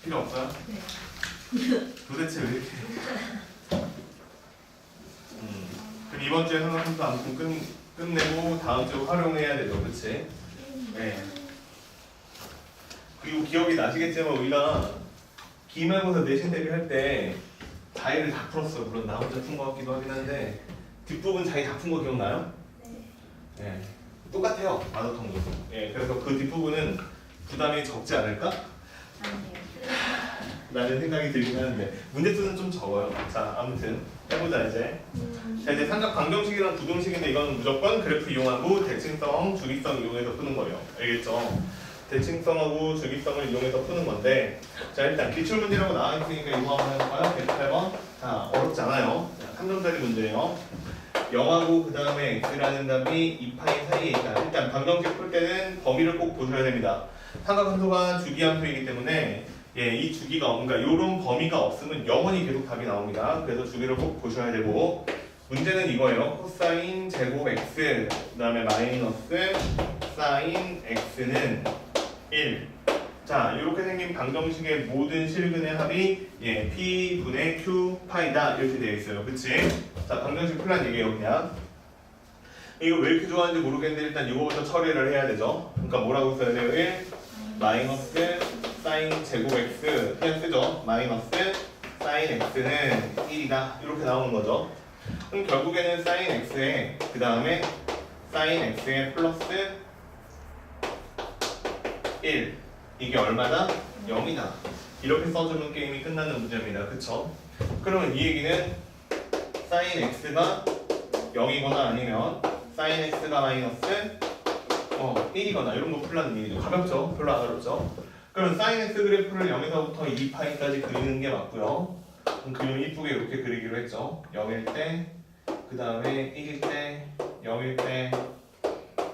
필요 없어요? 네. 도대체 왜 이렇게? 그럼 이번 주에 삼각함수 아무튼 끝내고 다음 주 활용해야 되죠, 그치? 네. 그리고 기억이 나시겠지만 우리가 기말고사 내신 대비 할 때 자의를 다 풀었어요. 물론 나 혼자 푼 것 같기도 하긴 한데 뒷부분 자의 다 푼 거 기억나요? 네. 똑같아요. 마더텅도. 그래서 그 뒷부분은 부담이 적지 않을까? 아니에요. 라는 생각이 들긴 하는데 문제수는 좀 적어요. 자, 아무튼 해보자 이제. 자, 이제 삼각 방정식이랑 부등식인데 이거는 무조건 그래프 이용하고 대칭성, 주기성 이용해서 푸는 거예요. 알겠죠? 대칭성하고 주기성을 이용해서 푸는 건데 자, 일단 기출문제라고 나와있으니까 이거 한번 해볼까요? 108번. 자, 어렵지 않아요. 3점짜리 문제예요. 0하고 그 다음에 x라는 답이 2파이 사이에 있다. 일단 방정식 풀 때는 범위를 꼭 보셔야 됩니다. 삼각함수가 주기함수이기 때문에 이 주기가 그러니까 이런 범위가 없으면 영원히 계속 답이 나옵니다. 그래서 주기를 꼭 보셔야 되고 문제는 이거예요. 코사인 제곱 x 그 다음에 마이너스 사인 x는 1. 자, 이렇게 생긴 방정식의 모든 실근의 합이 P분의 Q 파이다 이렇게 되어 있어요. 그치? 자, 방정식 풀란 얘기예요, 그냥. 이거 왜 이렇게 좋아하는지 모르겠는데 일단 이거부터 처리를 해야 되죠. 그러니까 뭐라고 써야 돼요? 1 마이너스 사인 제곱 x 그냥 쓰죠. 마이너스 사인 x는 1이다 이렇게 나오는 거죠. 그럼 결국에는 사인 x에 그 다음에 사인 x에 플러스 1 이게 얼마다? 0이다 이렇게 써주면 게임이 끝나는 문제입니다. 그쵸? 그러면 이 얘기는 사인 x가 0이거나 아니면 사인 x가 마이너스 1이거나 이런 거 풀라는 얘기죠. 가볍죠? 별로 안 어렵죠? 그럼 사인 x 그래프를 0에서부터 2파이까지 그리는 게 맞고요. 그림 이쁘게 이렇게 그리기로 했죠. 0일 때, 그 다음에 1일 때, 0일 때,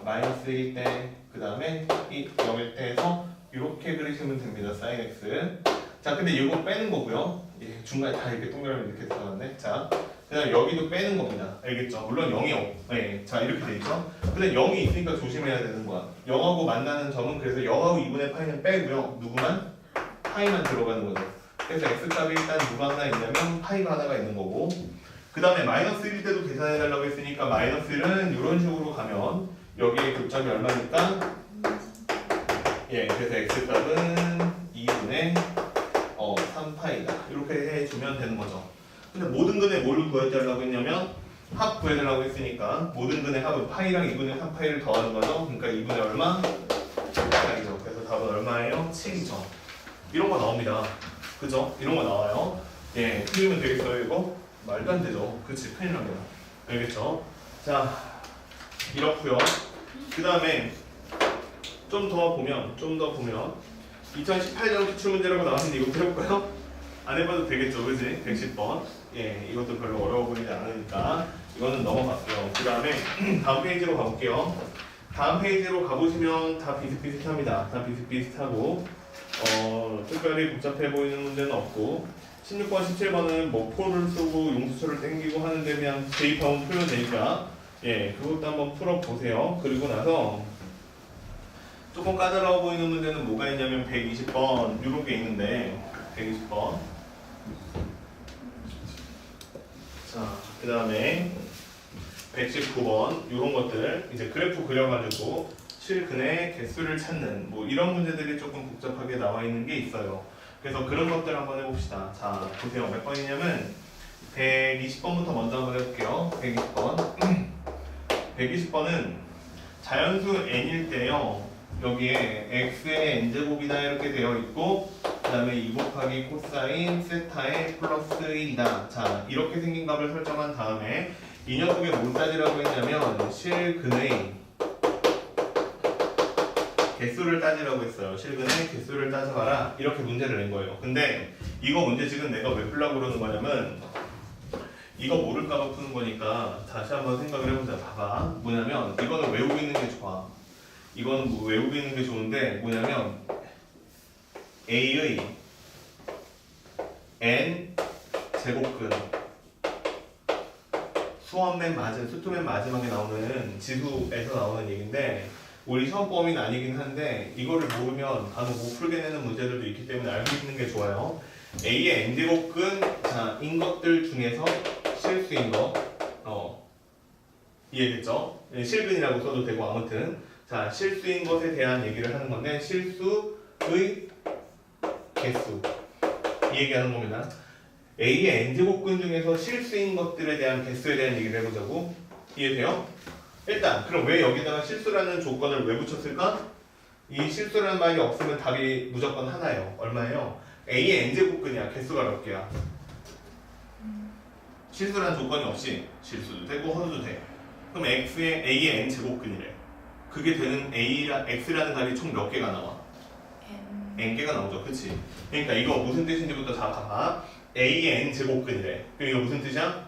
마이너스 1일 때, 그 다음에 0일 때 해서 이렇게 그리시면 됩니다. 사인 x. 자, 근데 이거 빼는 거고요. 중간에 다 이렇게 동그라미 이렇게 들어갔네. 자, 그다음 여기도 빼는 겁니다. 알겠죠? 물론 0이 자, 이렇게 돼 있죠? 근데 0이 있으니까 조심해야 되는 거야. 0하고 만나는 점은 그래서 0하고 2분의 파이는 빼고요. 누구만? 파이만 들어가는 거죠. 그래서 x값이 일단 누가 하나 있냐면 파이가 하나가 있는 거고 그 다음에 마이너스 1일 때도 계산해 달라고 했으니까 마이너스는 이런 식으로 가면 여기에 교점이 얼마니까? 그래서 x값은 2분의 3파이다. 이렇게 해주면 되는 거죠. 근데 모든 근의 뭘 구해달라고 했냐면 합 구해달라고 했으니까 모든 근의 합은 파이랑 2분의 3파이를 더하는 거죠. 그러니까 2분의 얼마? 8이죠. 그래서 답은 얼마예요? 7이죠. 이런 거 나옵니다. 그죠? 이런 거 나와요. 틀리면 되겠어요 이거? 말도 안 되죠. 그치? 큰일 납니다. 알겠죠? 자, 이렇고요. 그 다음에 좀 더 보면 2018년 기출문제라고 나왔는데 이거 해볼까요? 안 해봐도 되겠죠, 그지? 110번. 이것도 별로 어려워 보이지 않으니까 이거는 넘어갈게요. 그 다음에 다음 페이지로 가볼게요. 다음 페이지로 가보시면 다 비슷비슷합니다. 다 비슷비슷하고 특별히 복잡해 보이는 문제는 없고 16번, 17번은 뭐 포를 쓰고 용수철을 땡기고 하는데 그냥 대입하면 풀면 되니까 그것도 한번 풀어보세요. 그리고 나서 조금 까다로워 보이는 문제는 뭐가 있냐면 120번 이런 게 있는데 120번 자, 그 다음에 119번 이런 것들 이제 그래프 그려가지고 실근의 개수를 찾는 뭐 이런 문제들이 조금 복잡하게 나와 있는 게 있어요. 그래서 그런 것들 한번 해봅시다. 자, 보세요. 몇 번이냐면 120번부터 먼저 한번 해볼게요. 120번. 120번은 자연수 n일 때요. 여기에 x의 n제곱이다 이렇게 되어 있고 그 다음에 2 곱하기 코사인 세타의 플러스 1이다. 자, 이렇게 생긴 값을 설정한 다음에 이 녀석의 뭘 따지라고 했냐면 실근의 개수를 따지라고 했어요. 실근의 개수를 따져봐라. 이렇게 문제를 낸 거예요. 근데 이거 문제 지금 내가 왜 풀라고 그러는 거냐면 이거 모를까봐 푸는 거니까 다시 한번 생각을 해보자. 봐봐. 뭐냐면 이거는 외우고 있는 게 좋아. 이거는 뭐 외우고 있는 게 좋은데 뭐냐면 A의 n 제곱근 수투 맨 마지막에 나오는 지수에서 나오는 얘기인데 우리 시험 범위는 아니긴 한데 이거를 모르면 간혹 못 풀게 되는 문제들도 있기 때문에 알고 있는 게 좋아요. A의 n제곱근 인 것들 중에서 실수인 거 이해됐죠? 실근이라고 써도 되고 아무튼 자 실수인 것에 대한 얘기를 하는 건데 실수의 개수 이 얘기하는 겁니다. A의 n제곱근 중에서 실수인 것들에 대한 개수에 대한 얘기를 해보자고. 이해돼요? 일단 그럼 왜 여기다가 실수라는 조건을 왜 붙였을까? 이 실수라는 말이 없으면 답이 무조건 하나예요. 얼마예요? A의 n제곱근이야. 개수가 몇 개야? 실수라는 조건이 없이 실수도 되고 허수도 돼. 그럼 A의 n제곱근이래. 그게 되는 X라는 값이 총 몇 개가 나와? n개가 나오죠. 그치? 그러니까 이거 무슨 뜻인지부터 다 봐봐. A의 n제곱근이래. 그럼 이거 무슨 뜻이야?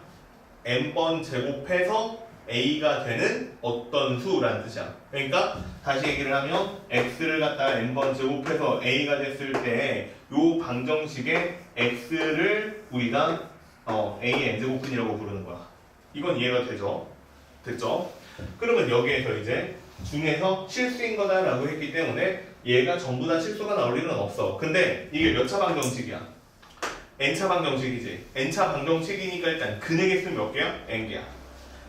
n번 제곱해서 A가 되는 어떤 수라는 뜻이야. 그러니까 다시 얘기를 하면 X를 갖다가 n번 제곱해서 A가 됐을 때 요 방정식의 X를 우리가 A의 n제곱근이라고 부르는 거야. 이건 이해가 되죠? 됐죠? 그러면 여기에서 이제 중에서 실수인 거다라고 했기 때문에 얘가 전부 다 실수가 나올 일은 없어. 근데 이게 몇 차 방정식이야? n차 방정식이지. n차 방정식이니까 일단 근의 개수는 몇 개야? n개야.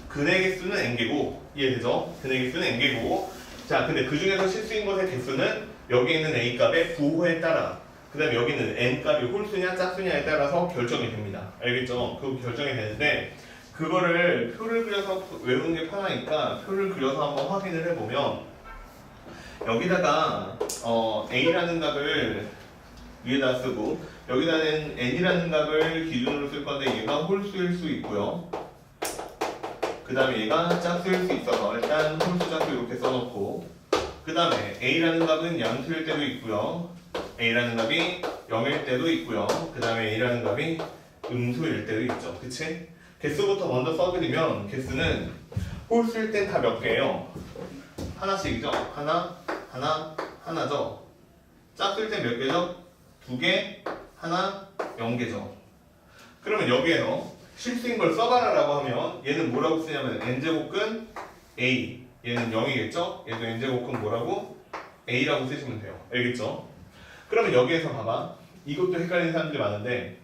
근의 개수는 n개고 이해되죠? 근의 개수는 n개고 자 근데 그 중에서 실수인 것의 개수는 여기 있는 a 값의 부호에 따라 그 다음에 여기는 n 값이 홀수냐 짝수냐에 따라서 결정이 됩니다. 알겠죠? 그 결정이 되는데 그거를 표를 그려서 외우는 게 편하니까 표를 그려서 한번 확인을 해보면 여기다가 a라는 값을 위에다 쓰고 여기다는 n이라는 값을 기준으로 쓸 건데 얘가 홀수일 수 있고요. 그 다음에 얘가 짝수일 수 있어서 일단 홀수 짝수 이렇게 써놓고 그 다음에 a라는 값은 양수일 때도 있고요. a라는 값이 0일 때도 있고요. 그 다음에 a라는 값이 음수일 때도 있죠. 그치? 개수부터 먼저 써드리면 개수는 홀수일 땐 다 몇 개예요? 하나씩이죠? 하나죠? 짝수일 땐 몇 개죠? 2개, 하나, 0개죠. 그러면 여기에서 실수인 걸 써봐라 라고 하면 얘는 뭐라고 쓰냐면 n제곱근 a 얘는 0이겠죠? 얘도 n제곱근 뭐라고? a라고 쓰시면 돼요. 알겠죠? 그러면 여기에서 봐봐. 이것도 헷갈리는 사람들이 많은데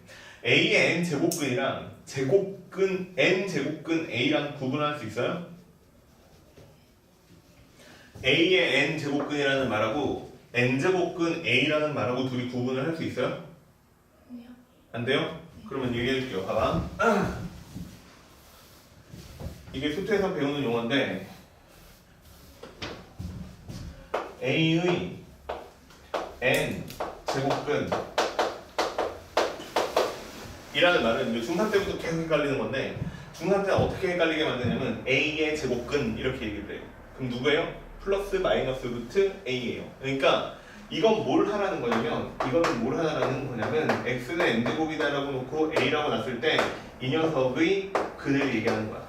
a의 n제곱근이랑 제곱근 n제곱근 a랑 구분할 수 있어요? a의 n제곱근이라는 말하고 n제곱근 a라는 말하고 둘이 구분을 할 수 있어요? 안 돼요? 그러면 얘기해 줄게요. 봐봐. 이게 수투에서 배우는 용어인데 A의 n 제곱근 이라는 말은 이제 중3 때부터 계속 헷갈리는 건데 중3 때는 어떻게 헷갈리게 만드냐면 A의 제곱근 이렇게 얘기를 해요. 그럼 누구예요? 플러스 마이너스 루트 A예요. 그러니까 이건 뭘 하라는 거냐면 이거는 뭘 하라는 거냐면 x는 n제곱이다 라고 놓고 a라고 놨을 때 이 녀석의 근을 얘기하는 거야.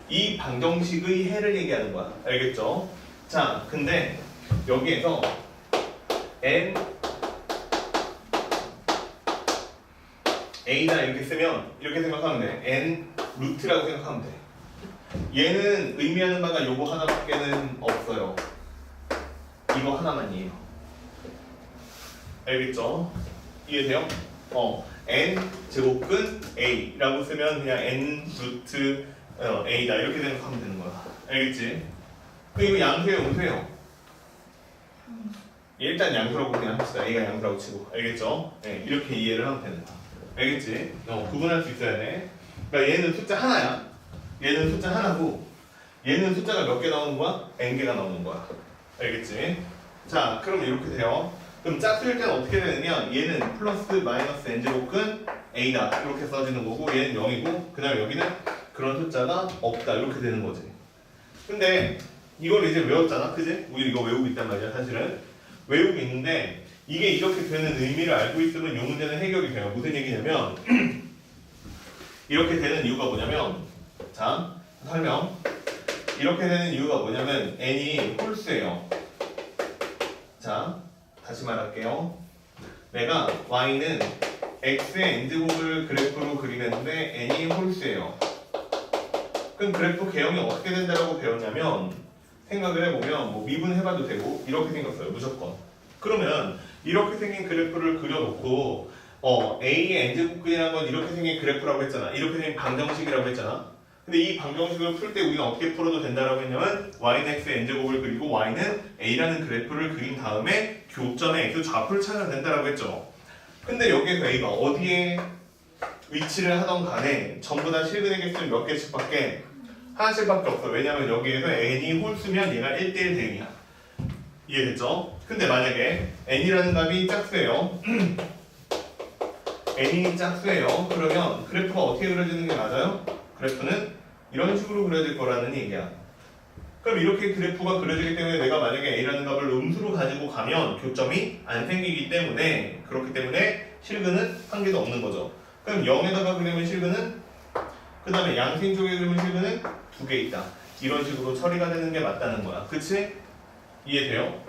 이 방정식의 해를 얘기하는 거야. 알겠죠? 자 근데 여기에서 n a다 이렇게 쓰면 이렇게 생각하면 돼. n 루트라고 생각하면 돼. 얘는 의미하는 바가 요거 하나밖에는 없어요. 이거 하나만이에요. 알겠죠? 이해돼요? n 제곱근 a라고 쓰면 그냥 n 루트 a다 이렇게 생각하면 되는 거야. 알겠지? 그럼 이거 양수예요, 음수예요? 일단 양수라고 그냥 합시다. A가 양수라고 치고. 알겠죠? 네, 이렇게 이해를 하면 되는 거야. 알겠지? 구분할 수 있어야 돼. 그러니까 얘는 숫자 하나야. 얘는 숫자 하나고 얘는 숫자가 몇 개 나오는 거야? n개가 나오는 거야. 알겠지? 자, 그럼 이렇게 돼요. 그럼 짝수일 때는 어떻게 되느냐? 얘는 플러스 마이너스 n제곱근 a다. 이렇게 써지는 거고 얘는 0이고 그 다음에 여기는 그런 숫자가 없다. 이렇게 되는 거지. 근데 이걸 이제 외웠잖아. 그지? 우리 이거 외우고 있단 말이야. 사실은. 외우고 있는데 이게 이렇게 되는 의미를 알고 있으면 이 문제는 해결이 돼요. 무슨 얘기냐면 이렇게 되는 이유가 뭐냐면 자, 설명. 이렇게 되는 이유가 뭐냐면 n이 홀수예요. 자, 다시 말할게요. 내가 y는 x의 n제곱을 그래프로 그리는데 n이 홀수예요. 그럼 그래프 개형이 어떻게 된다고 배웠냐면 생각을 해보면 뭐 미분해봐도 되고 이렇게 생겼어요. 무조건. 그러면 이렇게 생긴 그래프를 그려놓고 a의 n제곱근이라는 건 이렇게 생긴 그래프라고 했잖아. 이렇게 생긴 방정식이라고 했잖아. 근데 이 방정식을 풀 때 우리가 어떻게 풀어도 된다라고 했냐면 y는 x의 n제곱을 그리고 y는 a라는 그래프를 그린 다음에 교점의 x 좌표를 찾아야 된다라고 했죠. 근데 여기에서 a가 어디에 위치를 하던 간에 전부 다 실근의 개수는 몇 개씩밖에 하나씩밖에 없어. 왜냐면 여기에서 n이 홀수면 얘가 1대1 대응이야. 이해됐죠? 근데 만약에 n이라는 값이 짝수예요. n이 짝수예요. 그러면 그래프가 어떻게 그려지는 게 맞아요? 그래프는 이런 식으로 그려질 거라는 얘기야. 그럼 이렇게 그래프가 그려지기 때문에 내가 만약에 a라는 값을 음수로 가지고 가면 교점이 안 생기기 때문에 그렇기 때문에 실근은 한 개도 없는 거죠. 그럼 0에다가 그리면 실근은 그 다음에 양수인 쪽에 그리면 실근은 2개 있다. 이런 식으로 처리가 되는 게 맞다는 거야. 그치? 이해돼요?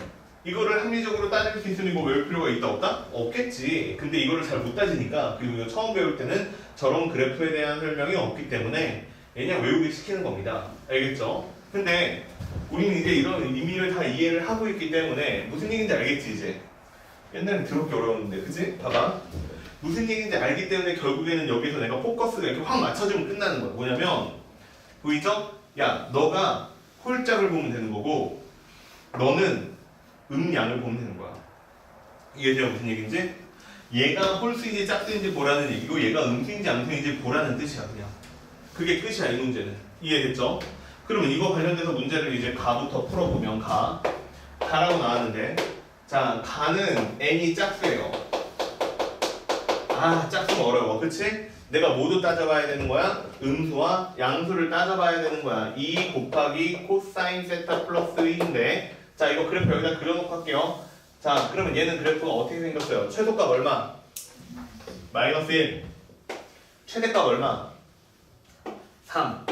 이거를 합리적으로 따질 수 있으면 이거 외울 필요가 있다 없다? 없겠지. 근데 이거를 잘 못 따지니까 그리고 이거 처음 배울 때는 저런 그래프에 대한 설명이 없기 때문에 그냥 외우게 시키는 겁니다. 알겠죠? 근데 우리는 이제 이런 의미를 다 이해를 하고 있기 때문에 무슨 얘기인지 알겠지 이제. 옛날엔 더럽게 어려웠는데 그치? 봐봐. 무슨 얘기인지 알기 때문에 결국에는 여기서 내가 포커스가 이렇게 확 맞춰지면 끝나는 거야. 뭐냐면 보이죠? 야 너가 홀짝을 보면 되는 거고 너는 음양을 보면 되는 거야. 이해돼요? 무슨 얘기인지? 얘가 홀수인지 짝수인지 보라는 얘기고 얘가 음수인지 양수인지 보라는 뜻이야 그냥. 그게 끝이야 이 문제는. 이해됐죠? 그러면 이거 관련돼서 문제를 이제 가부터 풀어보면 가라고 나왔는데 자 가는 n이 짝수예요. 아 짝수는 어려워. 그치? 내가 모두 따져봐야 되는 거야. 음수와 양수를 따져봐야 되는 거야. 2 곱하기 코사인 세타 플러스 1인데 자 이거 그래프 여기다 그려놓고 할게요. 자 그러면 얘는 그래프가 어떻게 생겼어요? 최소값 얼마? 마이너스 1. 최대값 얼마? 3.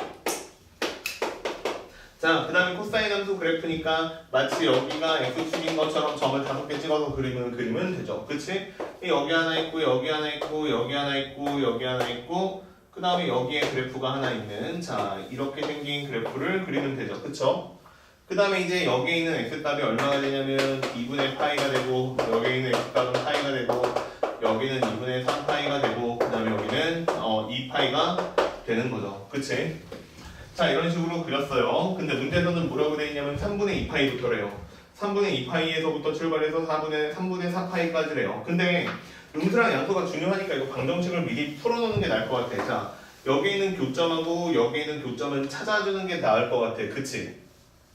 자 그 다음에 코사인 함수 그래프니까 마치 여기가 x축인 것처럼 점을 5개 찍어서 그리면 되죠. 그치? 여기 하나 있고 여기 하나 있고 여기 하나 있고 여기 하나 있고 그 다음에 여기에 그래프가 하나 있는 자 이렇게 생긴 그래프를 그리면 되죠. 그쵸? 그 다음에 이제 여기에 있는 x값이 얼마가 되냐면 2분의 파이가 되고 여기에 있는 x값은 파이가 되고 여기는 2분의 3파이가 되고 그 다음에 여기는 2파이가 되는 거죠. 그치? 자 이런 식으로 그렸어요. 근데 문제에서는 뭐라고 되어 있냐면 3분의 2파이부터래요. 3분의 2파이에서부터 출발해서 3분의 4파이까지래요. 근데 음수랑 양수가 중요하니까 이거 방정식을 미리 풀어놓는 게 나을 것 같아. 자 여기 있는 교점하고 여기 있는 교점을 찾아주는 게 나을 것 같아. 그치?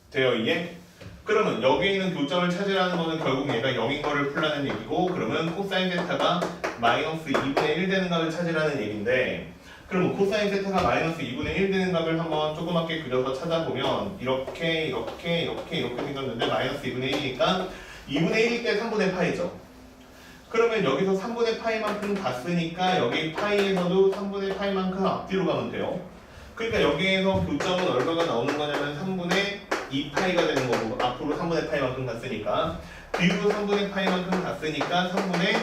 돼요 이게? 그러면 여기 있는 교점을 찾으라는 거는 결국 얘가 0인 거를 풀라는 얘기고 그러면 코사인 세타가 마이너스 2분의 1 되는 값을 찾으라는 얘기인데 그럼 코사인 세타가 마이너스 2분의 1 되는 값을 한번 조그맣게 그려서 찾아보면 이렇게 생겼는데 마이너스 2분의 1이니까 2분의 1일 때 3분의 파이죠. 그러면 여기서 3분의 파이만큼 갔으니까 여기 파이에서도 3분의 파이만큼 앞뒤로 가면 돼요. 그러니까 여기에서 교점은 얼마가 나오는 거냐면 3분의 2파이가 되는 거고 앞으로 3분의 파이만큼 갔으니까 뒤로 3분의 파이만큼 갔으니까 3분의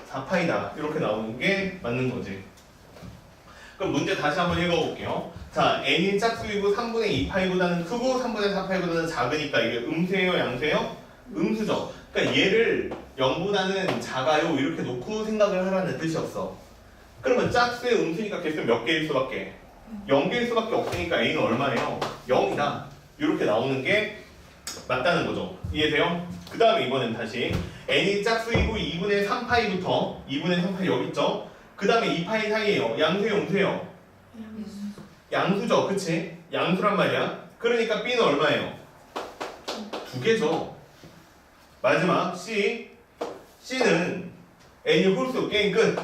4파이다 이렇게 나오는 게 맞는 거지. 그럼 문제 다시 한번 읽어볼게요. 자 n이 짝수이고 3분의 2파이보다는 크고 3분의 4파이보다는 작으니까 이게 음수예요 양수예요? 음수죠. 그러니까 얘를 0보다는 작아요 이렇게 놓고 생각을 하라는 뜻이었어. 그러면 짝수의 음수니까 개수는 몇 개일 수밖에? 0개일 수밖에 없으니까 a는 얼마예요? 0이다. 이렇게 나오는 게 맞다는 거죠. 이해돼요? 그 다음에 이번엔 다시 n이 짝수이고 2분의 3파이부터 2분의 3파이 여기 있죠? 그 다음에 2파이 사이에요. 양수예요, 음수예요? 양수죠, 그치? 양수란 말이야. 그러니까 b는 얼마예요? 2개죠. 마지막 c. c는 n이 홀수, 게임 끝.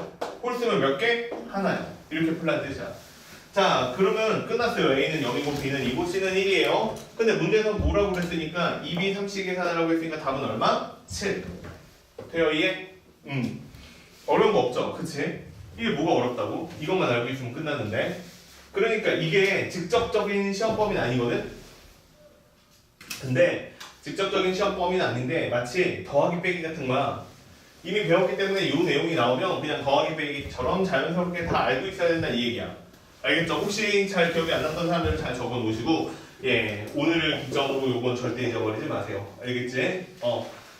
홀수면 몇 개? 하나요. 이렇게 풀란 뜻이야. 자, 그러면 끝났어요. a는 0이고 b는 2고 c는 1이에요. 근데 문제에서 뭐라고 그랬으니까 2b 3씩 계산하라고 했으니까 답은 얼마? 7. 돼요, 이해? 어려운 거 없죠? 그치? 이게 뭐가 어렵다고? 이것만 알고 있으면 끝나는데. 그러니까 이게 직접적인 시험 범위는 아니거든? 근데 직접적인 시험 범위는 아닌데 마치 더하기 빼기 같은 거야. 이미 배웠기 때문에 이 내용이 나오면 그냥 더하기 빼기처럼 자연스럽게 다 알고 있어야 된다 이 얘기야. 알겠죠? 혹시 잘 기억이 안 났던 사람들은 잘 적어 놓으시고, 예, 오늘을 기점으로 요건 절대 잊어버리지 마세요. 알겠지?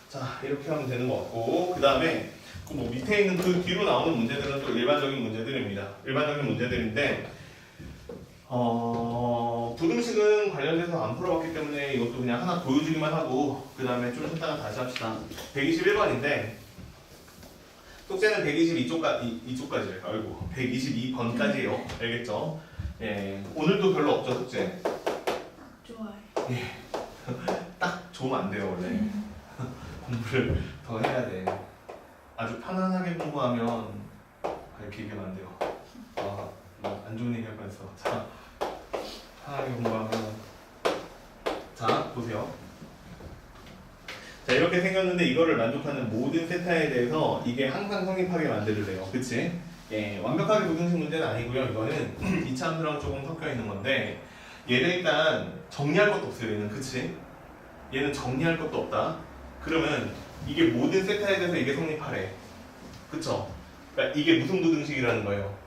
자, 이렇게 하면 되는 것 같고, 그 다음에 뭐 밑에 있는 그 뒤로 나오는 문제들은 또 일반적인 문제들입니다. 일반적인 문제들인데, 부등식은 관련돼서 안 풀어봤기 때문에 이것도 그냥 하나 보여주기만 하고, 그 다음에 좀 쉬다가 다시 합시다. 121번인데, 숙제는 122쪽까지예요. 아이고, 122번까지예요. 알겠죠? 예, 오늘도 별로 없죠, 숙제. 좋아요. 예, 딱 좋으면 안 돼요, 원래. 공부를 더 해야 돼. 아주 편안하게 공부하면 비교면 안 돼요. 안 좋은 얘기 할 뻔했어. 자, 편하게 공부하면, 자, 보세요. 자, 이렇게 생겼는데 이거를 만족하는 모든 세타에 대해서 이게 항상 성립하게 만들래요. 그치? 예, 완벽하게 부등식 문제는 아니고요. 이거는 이차함수랑 조금 섞여 있는 건데, 얘는 일단 정리할 것도 없어요. 얘는, 그치? 얘는 정리할 것도 없다. 그러면 이게 모든 세타에 대해서 이게 성립하래. 그쵸? 그러니까 이게 무슨 부등식이라는 거예요?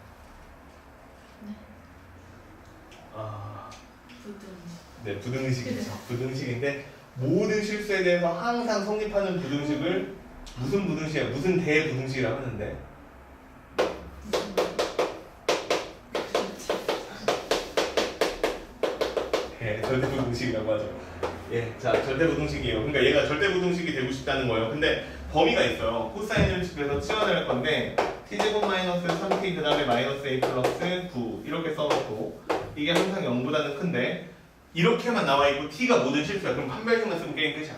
네, 부등식이죠. 부등식인데 모든 실수에 대해서 항상 성립하는 부등식을 무슨 부등식이야? 무슨 대부등식이라고 하는데? 예, 절대부등식이라고 하죠. 예, 자, 절대부등식이에요. 그러니까 얘가 절대부등식이 되고 싶다는 거예요. 근데 범위가 있어요. 코사인을 집에서 치환할 건데 t제곱 마이너스 3t 그 다음에 마이너스 a 플러스 9 이렇게 써놓고 이게 항상 0보다는 큰데 이렇게만 나와 있고 t가 모든 실수야. 그럼 판별식만 쓰면 게임 끝이야.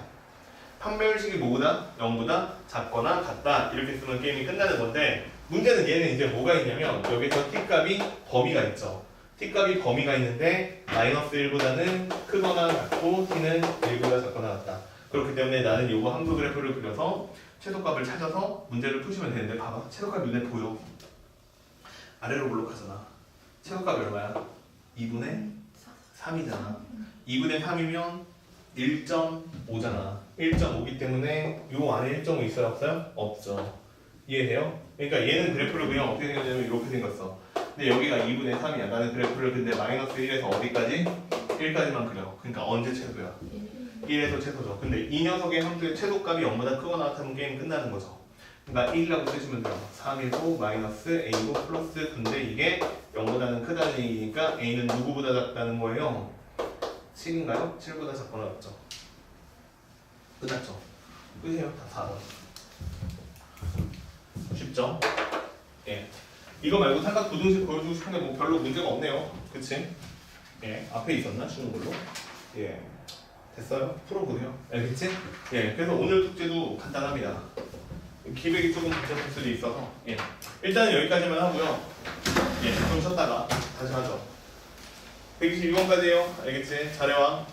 판별식이 뭐보다 0보다 작거나 같다 이렇게 쓰면 게임이 끝나는 건데 문제는 얘는 이제 뭐가 있냐면 여기서 t 값이 범위가 있죠. t 값이 범위가 있는데 마이너스 1보다는 크거나 같고 t는 1보다 작거나 같다. 그렇기 때문에 나는 요거 함수 그래프를 그려서 최소값을 찾아서 문제를 푸시면 되는데 봐봐. 최소값 눈에 보여. 아래로 블록하잖아. 최소값이 얼마야? 2분의 3이잖아. 2분의 3이면 1.5잖아. 1.5기 때문에 요 안에 1.5 있어요? 없어요? 없죠. 이해돼요? 그러니까 얘는 그래프를 그냥 어떻게 생겼냐면 이렇게 생겼어. 근데 여기가 2분의 3이야. 나는 그래프를 근데 마이너스 1에서 어디까지? 1까지만 그려. 그러니까 언제 최소야? 1에서 최소죠. 근데 이 녀석의 함수의 최소값이 0보다 크거나 같으면 게임 끝나는 거죠. 그러니까 1이라고 쓰시면 돼요. 3이고 마이너스 a고 플러스 9인데 이게 0보다는 크다는 얘기니까 a는 누구보다 작다는 거예요? 7인가요? 7보다 작거나 같죠. 끝났죠. 끝이에요. 다 4번. 쉽죠? 예. 이거 말고 삼각 부등식 보여주고 싶은 게 뭐 별로 문제가 없네요. 그치? 예. 앞에 있었나? 쉬운 걸로? 예. 됐어요? 풀어보세요. 알겠지? 예. 그래서 오늘 숙제도 간단합니다. 기백이 조금 복잡할 수도 있어서 예. 일단은 여기까지만 하고요. 예. 좀 쉬었다가 다시 하죠. 122번까지예요. 알겠지? 잘해와.